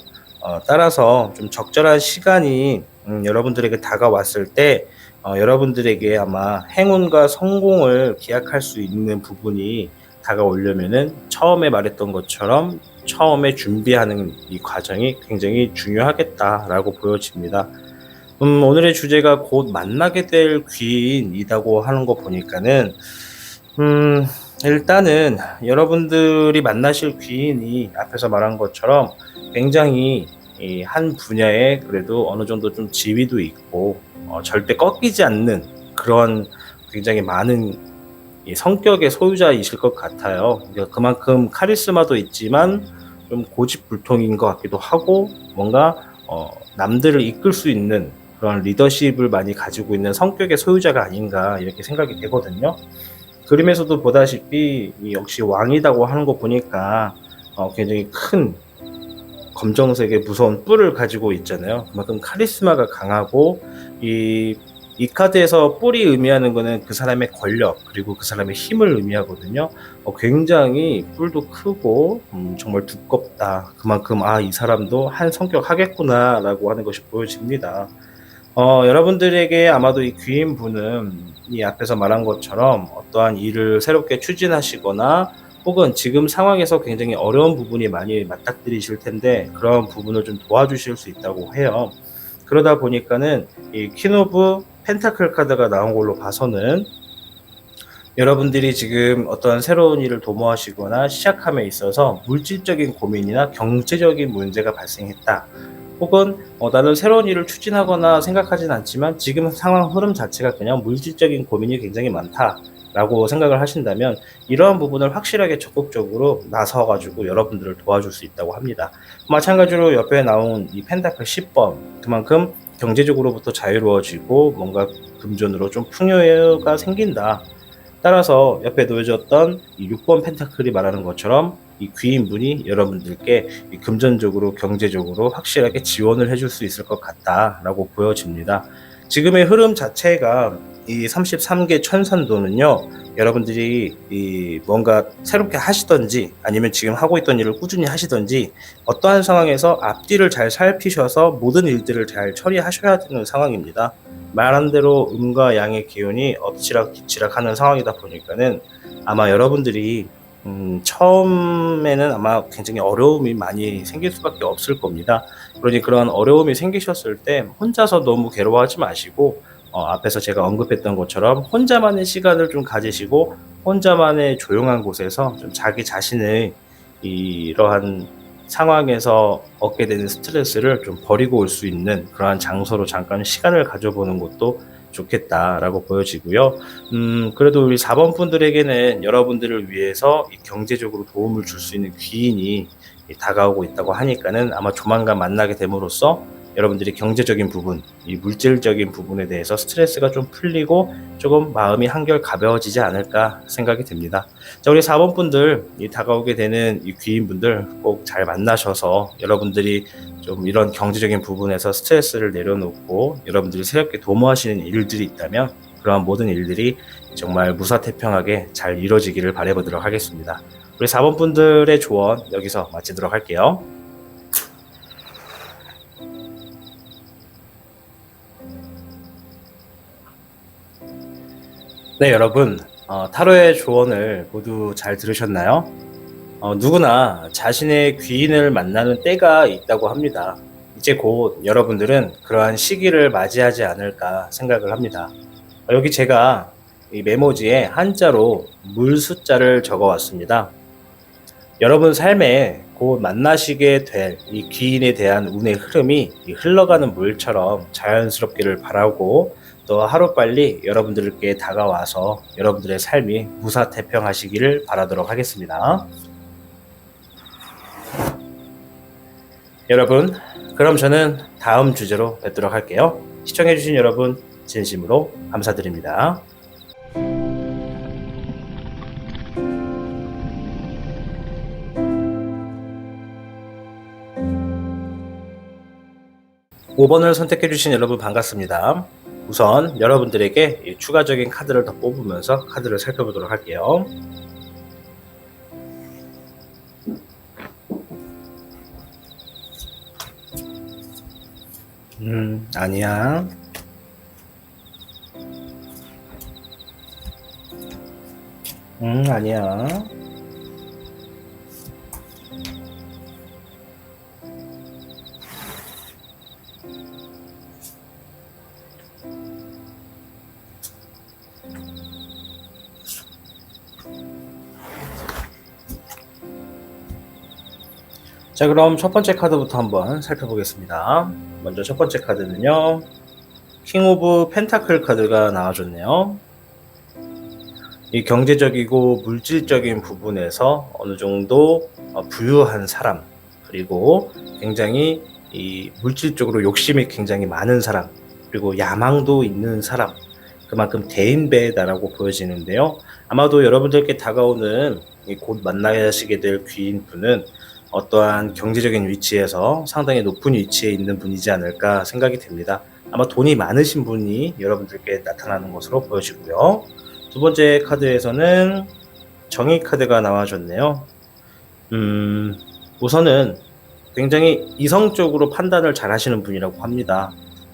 A: 따라서 좀 적절한 시간이 여러분들에게 다가왔을 때 여러분들에게 아마 행운과 성공을 기약할 수 있는 부분이 다가오려면은 처음에 말했던 것처럼 처음에 준비하는 이 과정이 굉장히 중요하겠다라고 보여집니다. 오늘의 주제가 곧 만나게 될 귀인이라고 하는 거 보니까는 일단은 여러분들이 만나실 귀인이 앞에서 말한 것처럼 굉장히 이 한 분야에 그래도 어느 정도 좀 지위도 있고 절대 꺾이지 않는 그런 굉장히 많은 이 성격의 소유자이실 것 같아요. 그만큼 카리스마도 있지만 좀 고집불통인 것 같기도 하고 뭔가 남들을 이끌 수 있는 그런 리더십을 많이 가지고 있는 성격의 소유자가 아닌가 이렇게 생각이 되거든요. 그림에서도 보다시피 역시 왕이라고 하는 거 보니까 굉장히 큰 검정색의 무서운 뿔을 가지고 있잖아요. 그만큼 카리스마가 강하고 이 카드에서 뿔이 의미하는 거는 그 사람의 권력 그리고 그 사람의 힘을 의미하거든요. 굉장히 뿔도 크고 정말 두껍다. 그만큼 이 사람도 한 성격 하겠구나라고 하는 것이 보여집니다. 여러분들에게 아마도 이 귀인분은 이 앞에서 말한 것처럼 어떠한 일을 새롭게 추진하시거나 혹은 지금 상황에서 굉장히 어려운 부분이 많이 맞닥뜨리실 텐데 그런 부분을 좀 도와주실 수 있다고 해요. 그러다 보니까는 이 퀸 오브 펜타클 카드가 나온 걸로 봐서는 여러분들이 지금 어떤 새로운 일을 도모하시거나 시작함에 있어서 물질적인 고민이나 경제적인 문제가 발생했다. 혹은 나는 새로운 일을 추진하거나 생각하진 않지만 지금 상황 흐름 자체가 그냥 물질적인 고민이 굉장히 많다라고 생각을 하신다면 이러한 부분을 확실하게 적극적으로 나서가지고 여러분들을 도와줄 수 있다고 합니다. 마찬가지로 옆에 나온 이 펜타클 10번 그만큼 경제적으로부터 자유로워지고 뭔가 금전으로 좀 풍요가 생긴다. 따라서 옆에 놓여졌던 이 6번 펜타클이 말하는 것처럼 이 귀인분이 여러분들께 이 금전적으로 경제적으로 확실하게 지원을 해줄 수 있을 것 같다라고 보여집니다. 지금의 흐름 자체가 이 33개 천산도는요, 여러분들이 이 뭔가 새롭게 하시던지 아니면 지금 하고 있던 일을 꾸준히 하시던지 어떠한 상황에서 앞뒤를 잘 살피셔서 모든 일들을 잘 처리하셔야 되는 상황입니다. 말한 대로 음과 양의 기운이 엎치락뒤치락 하는 상황이다 보니까는 아마 여러분들이 처음에는 아마 굉장히 어려움이 많이 생길 수밖에 없을 겁니다. 그러니 그런 어려움이 생기셨을 때 혼자서 너무 괴로워하지 마시고 앞에서 제가 언급했던 것처럼 혼자만의 시간을 좀 가지시고 혼자만의 조용한 곳에서 좀 자기 자신의 이러한 상황에서 얻게 되는 스트레스를 좀 버리고 올 수 있는 그러한 장소로 잠깐 시간을 가져보는 것도 좋겠다라고 보여지고요. 그래도 우리 4번 분들에게는 여러분들을 위해서 경제적으로 도움을 줄 수 있는 귀인이 다가오고 있다고 하니까는 아마 조만간 만나게 됨으로써 여러분들이 경제적인 부분, 이 물질적인 부분에 대해서 스트레스가 좀 풀리고 조금 마음이 한결 가벼워지지 않을까 생각이 듭니다. 자, 우리 4번 분들, 이 다가오게 되는 이 귀인분들 꼭 잘 만나셔서 여러분들이 좀 이런 경제적인 부분에서 스트레스를 내려놓고 여러분들이 새롭게 도모하시는 일들이 있다면 그러한 모든 일들이 정말 무사태평하게 잘 이루어지기를 바라보도록 하겠습니다. 우리 4번 분들의 조언 여기서 마치도록 할게요. 네, 여러분, 타로의 조언을 모두 잘 들으셨나요? 누구나 자신의 귀인을 만나는 때가 있다고 합니다. 이제 곧 여러분들은 그러한 시기를 맞이하지 않을까 생각을 합니다. 여기 제가 이 메모지에 한자로 물 숫자를 적어 왔습니다. 여러분 삶에 곧 만나시게 될 이 귀인에 대한 운의 흐름이 흘러가는 물처럼 자연스럽기를 바라고 또 하루빨리 여러분들께 다가와서 여러분들의 삶이 무사태평하시기를 바라도록 하겠습니다. 여러분, 그럼 저는 다음 주제로 뵙도록 할게요. 시청해주신 여러분 진심으로 감사드립니다. 5번을 선택해주신 여러분 반갑습니다. 우선 여러분들에게 추가적인 카드를 더 뽑으면서 카드를 살펴보도록 할게요. 아니야. 아니야. 자, 그럼 첫 번째 카드부터 한번 살펴보겠습니다. 먼저 첫 번째 카드는요, 킹 오브 펜타클 카드가 나와줬네요. 이 경제적이고 물질적인 부분에서 어느 정도 부유한 사람, 그리고 굉장히 이 물질적으로 욕심이 굉장히 많은 사람, 그리고 야망도 있는 사람, 그만큼 대인배다라고 보여지는데요. 아마도 여러분들께 다가오는 곧 만나시게 될 귀인분은 어떠한 경제적인 위치에서 상당히 높은 위치에 있는 분이지 않을까 생각이 됩니다. 아마 돈이 많으신 분이 여러분들께 나타나는 것으로 보여지고요. 두 번째 카드에서는 정의 카드가 나와줬네요. 우선은 굉장히 이성적으로 판단을 잘 하시는 분이라고 합니다.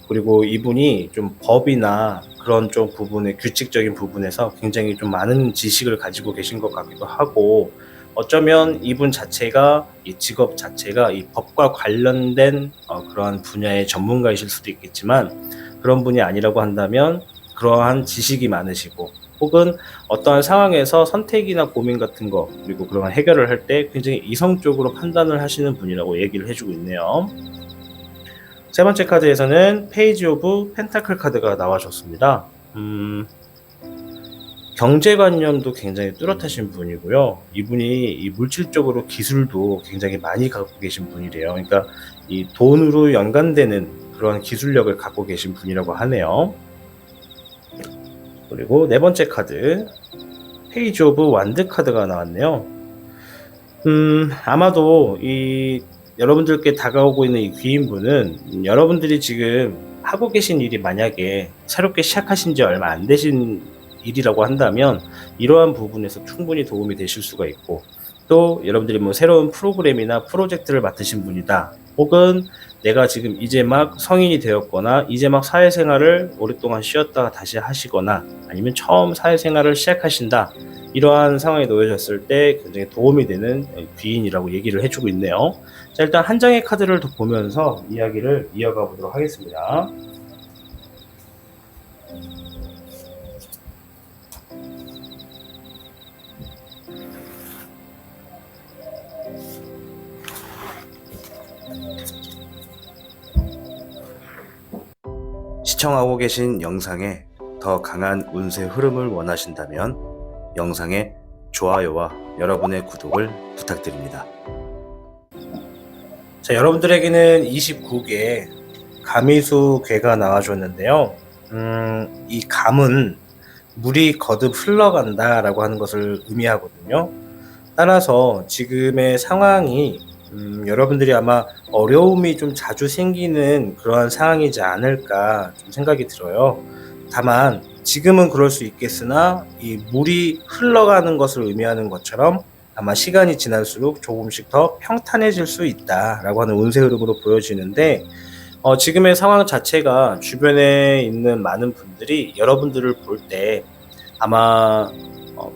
A: 그리고 이분이 좀 법이나 그런 좀 부분에, 규칙적인 부분에서 굉장히 좀 많은 지식을 가지고 계신 것 같기도 하고, 어쩌면 이분 자체가, 이 직업 자체가 이 법과 관련된 그러한 분야의 전문가이실 수도 있겠지만, 그런 분이 아니라고 한다면 그러한 지식이 많으시고, 혹은 어떠한 상황에서 선택이나 고민 같은 거, 그리고 그런 해결을 할 때 굉장히 이성적으로 판단을 하시는 분이라고 얘기를 해주고 있네요. 세 번째 카드에서는 페이지 오브 펜타클 카드가 나와줬습니다. 경제관념도 굉장히 뚜렷하신 분이고요. 이분이 이 물질적으로 기술도 굉장히 많이 갖고 계신 분이래요. 그러니까 이 돈으로 연관되는 그런 기술력을 갖고 계신 분이라고 하네요. 그리고 네 번째 카드, 페이지 오브 완드 카드가 나왔네요. 아마도 이 여러분들께 다가오고 있는 이 귀인분은 여러분들이 지금 하고 계신 일이 만약에 새롭게 시작하신 지 얼마 안 되신 일이라고 한다면 이러한 부분에서 충분히 도움이 되실 수가 있고, 또 여러분들이 뭐 새로운 프로그램이나 프로젝트를 맡으신 분이다, 혹은 내가 지금 이제 막 성인이 되었거나 이제 막 사회생활을 오랫동안 쉬었다가 다시 하시거나 아니면 처음 사회생활을 시작하신다, 이러한 상황에 놓여졌을 때 굉장히 도움이 되는 귀인이라고 얘기를 해주고 있네요. 자, 일단 한 장의 카드를 더 보면서 이야기를 이어가 보도록 하겠습니다.
B: 시청하고 계신 영상에 더 강한 운세 흐름을 원하신다면 영상의 좋아요와 여러분의 구독을 부탁드립니다.
A: 자, 여러분들에게는 29개 가미수 괴가 나와줬는데요. 이 감은 물이 거듭 흘러간다 라고 하는 것을 의미하거든요. 따라서 지금의 상황이 여러분들이 아마 어려움이 좀 자주 생기는 그러한 상황이지 않을까 좀 생각이 들어요. 다만 지금은 그럴 수 있겠으나 이 물이 흘러가는 것을 의미하는 것처럼 아마 시간이 지날수록 조금씩 더 평탄해질 수 있다라고 하는 운세 흐름으로 보여지는데, 지금의 상황 자체가 주변에 있는 많은 분들이 여러분들을 볼 때 아마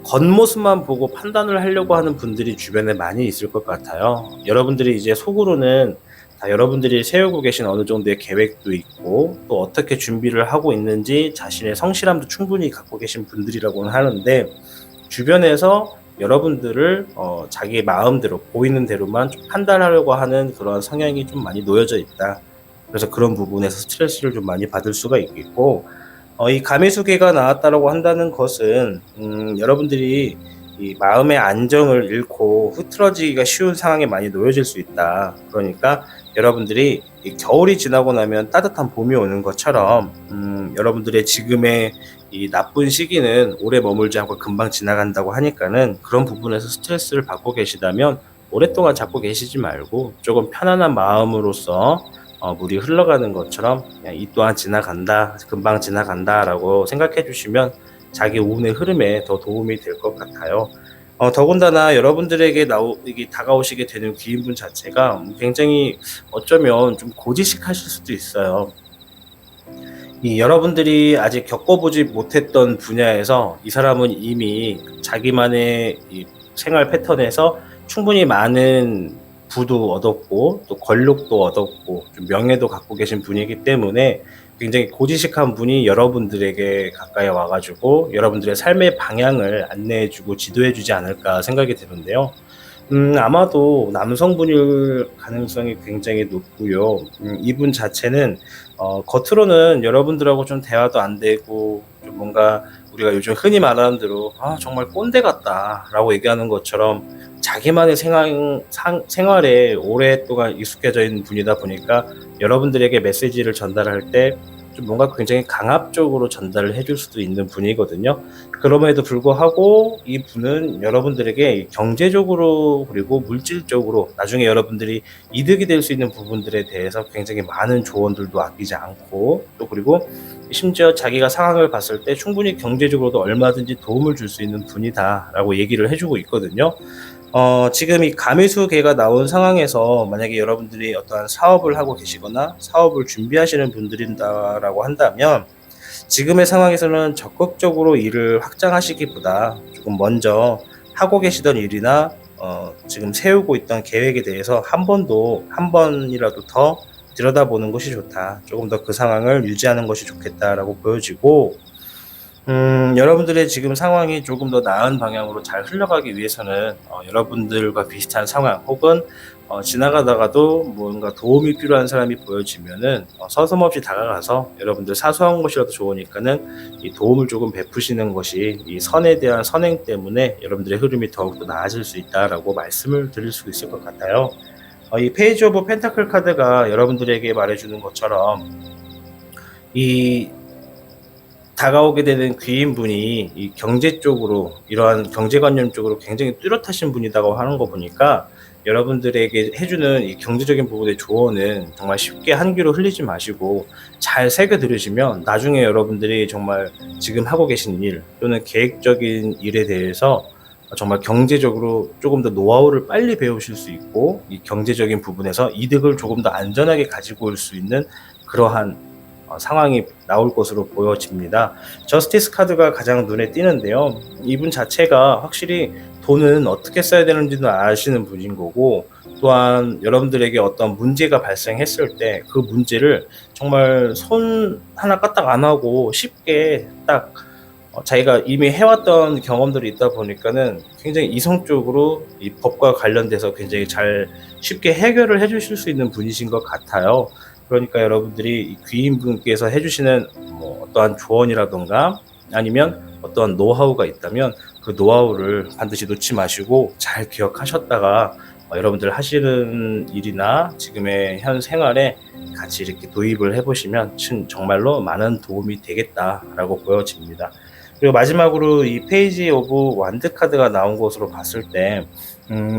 A: 겉모습만 보고 판단을 하려고 하는 분들이 주변에 많이 있을 것 같아요. 여러분들이 이제 속으로는 다 여러분들이 세우고 계신 어느 정도의 계획도 있고, 또 어떻게 준비를 하고 있는지 자신의 성실함도 충분히 갖고 계신 분들이라고는 하는데, 주변에서 여러분들을 자기 마음대로 보이는 대로만 좀 판단하려고 하는 그런 성향이 좀 많이 놓여져 있다. 그래서 그런 부분에서 스트레스를 좀 많이 받을 수가 있겠고, 이 가미수개가 나왔다라고 한다는 것은 여러분들이 이 마음의 안정을 잃고 흐트러지기가 쉬운 상황에 많이 놓여질 수 있다. 그러니까 여러분들이 이 겨울이 지나고 나면 따뜻한 봄이 오는 것처럼 여러분들의 지금의 이 나쁜 시기는 오래 머물지 않고 금방 지나간다고 하니까는, 그런 부분에서 스트레스를 받고 계시다면 오랫동안 잡고 계시지 말고 조금 편안한 마음으로서 물이 흘러가는 것처럼 그냥 이 또한 지나간다, 금방 지나간다 라고 생각해 주시면 자기 운의 흐름에 더 도움이 될 것 같아요. 더군다나 여러분들에게 이게 다가오시게 되는 귀인분 자체가 굉장히 어쩌면 좀 고지식하실 수도 있어요. 이 여러분들이 아직 겪어보지 못했던 분야에서 이 사람은 이미 자기만의 이 생활 패턴에서 충분히 많은 부도 얻었고, 또 권력도 얻었고, 좀 명예도 갖고 계신 분이기 때문에 굉장히 고지식한 분이 여러분들에게 가까이 와가지고 여러분들의 삶의 방향을 안내해주고 지도해주지 않을까 생각이 드는데요. 아마도 남성분일 가능성이 굉장히 높고요. 이분 자체는 겉으로는 여러분들하고 좀 대화도 안 되고, 좀 뭔가 우리가 요즘 흔히 말하는 대로 정말 꼰대 같다라고 얘기하는 것처럼 자기만의 생활에 오랫동안 익숙해져 있는 분이다 보니까 여러분들에게 메시지를 전달할 때 좀 뭔가 굉장히 강압적으로 전달을 해줄 수도 있는 분이거든요. 그럼에도 불구하고 이 분은 여러분들에게 경제적으로 그리고 물질적으로 나중에 여러분들이 이득이 될 수 있는 부분들에 대해서 굉장히 많은 조언들도 아끼지 않고, 또 그리고 심지어 자기가 상황을 봤을 때 충분히 경제적으로도 얼마든지 도움을 줄 수 있는 분이다라고 얘기를 해주고 있거든요. 지금 이 가미수계가 나온 상황에서 만약에 여러분들이 어떠한 사업을 하고 계시거나 사업을 준비하시는 분들이다라고 한다면, 지금의 상황에서는 적극적으로 일을 확장하시기보다 조금 먼저 하고 계시던 일이나 지금 세우고 있던 계획에 대해서 한 번이라도 더 들여다보는 것이 좋다. 조금 더 그 상황을 유지하는 것이 좋겠다라고 보여지고, 여러분들의 지금 상황이 조금 더 나은 방향으로 잘 흘러가기 위해서는 여러분들과 비슷한 상황 혹은 지나가다가도 뭔가 도움이 필요한 사람이 보여지면은 서슴없이 다가가서 여러분들 사소한 것이라도 좋으니까는 이 도움을 조금 베푸시는 것이 이 선에 대한 선행 때문에 여러분들의 흐름이 더욱더 나아질 수 있다라고 말씀을 드릴 수 있을 것 같아요. 이 페이지 오브 펜타클 카드가 여러분들에게 말해주는 것처럼 이 다가오게 되는 귀인분이 이 경제 쪽으로, 이러한 경제관념 쪽으로 굉장히 뚜렷하신 분이라고 하는 거 보니까 여러분들에게 해주는 이 경제적인 부분의 조언은 정말 쉽게 한 귀로 흘리지 마시고 잘 새겨 들으시면 나중에 여러분들이 정말 지금 하고 계신 일 또는 계획적인 일에 대해서 정말 경제적으로 조금 더 노하우를 빨리 배우실 수 있고, 이 경제적인 부분에서 이득을 조금 더 안전하게 가지고 올 수 있는 그러한 상황이 나올 것으로 보여집니다. 저스티스 카드가 가장 눈에 띄는데요. 이분 자체가 확실히 돈은 어떻게 써야 되는지도 아시는 분인 거고, 또한 여러분들에게 어떤 문제가 발생했을 때 그 문제를 정말 손 하나 까딱 안 하고 쉽게 딱 자기가 이미 해왔던 경험들이 있다 보니까는 굉장히 이성적으로 이 법과 관련돼서 굉장히 잘 쉽게 해결을 해주실 수 있는 분이신 것 같아요. 그러니까 여러분들이 이 귀인분께서 해주시는 어떠한 조언이라던가 아니면 어떠한 노하우가 있다면 그 노하우를 반드시 놓지 마시고 잘 기억하셨다가 여러분들 하시는 일이나 지금의 현 생활에 같이 이렇게 도입을 해보시면 정말로 많은 도움이 되겠다라고 보여집니다. 그리고 마지막으로 이 페이지 오브 완드 카드가 나온 것으로 봤을 때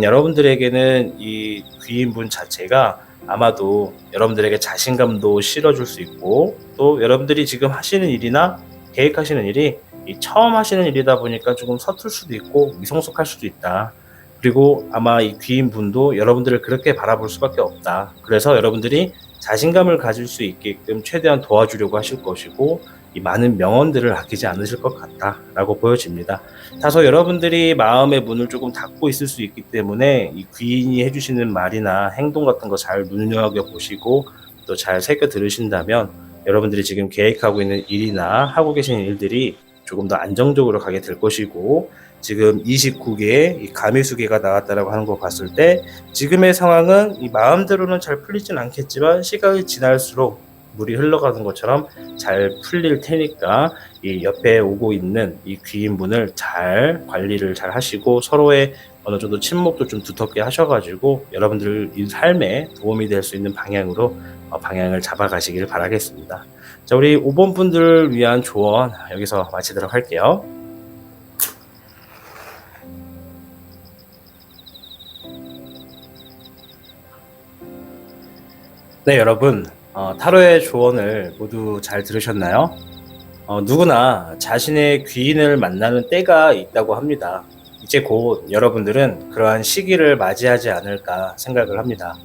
A: 여러분들에게는 이 귀인분 자체가 아마도 여러분들에게 자신감도 실어줄 수 있고, 또 여러분들이 지금 하시는 일이나 계획하시는 일이 처음 하시는 일이다 보니까 조금 서툴 수도 있고 미성숙할 수도 있다. 그리고 아마 이 귀인분도 여러분들을 그렇게 바라볼 수밖에 없다. 그래서 여러분들이 자신감을 가질 수 있게끔 최대한 도와주려고 하실 것이고, 이 많은 명언들을 아끼지 않으실 것 같다라고 보여집니다. 다소 여러분들이 마음의 문을 조금 닫고 있을 수 있기 때문에 이 귀인이 해주시는 말이나 행동 같은 거 잘 눈여겨보시고 또 잘 새겨 들으신다면 여러분들이 지금 계획하고 있는 일이나 하고 계신 일들이 조금 더 안정적으로 가게 될 것이고, 지금 29개의 이 가미수계가 나왔다라고 하는 거 봤을 때 지금의 상황은 이 마음대로는 잘 풀리진 않겠지만 시간이 지날수록 물이 흘러가는 것처럼 잘 풀릴 테니까 이 옆에 오고 있는 이 귀인분을 잘 관리를 잘 하시고 서로의 어느 정도 친목도 좀 두텁게 하셔가지고 여러분들 이 삶에 도움이 될 수 있는 방향으로 방향을 잡아가시길 바라겠습니다. 자, 우리 5번 분들을 위한 조언 여기서 마치도록 할게요. 네, 여러분, 타로의 조언을 모두 잘 들으셨나요? 누구나 자신의 귀인을 만나는 때가 있다고 합니다. 이제 곧 여러분들은 그러한 시기를 맞이하지 않을까 생각을 합니다.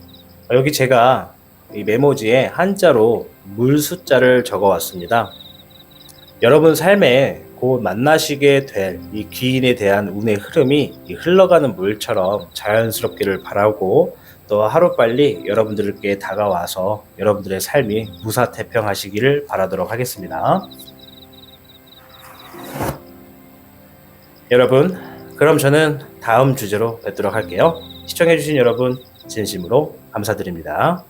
A: 여기 제가 이 메모지에 한자로 물 숫자를 적어 왔습니다. 여러분 삶에 곧 만나시게 될 이 귀인에 대한 운의 흐름이 이 흘러가는 물처럼 자연스럽기를 바라고, 또 하루빨리 여러분들께 다가와서 여러분들의 삶이 무사태평하시기를 바라도록 하겠습니다. 여러분, 그럼 저는 다음 주제로 뵙도록 할게요. 시청해주신 여러분 진심으로 감사드립니다.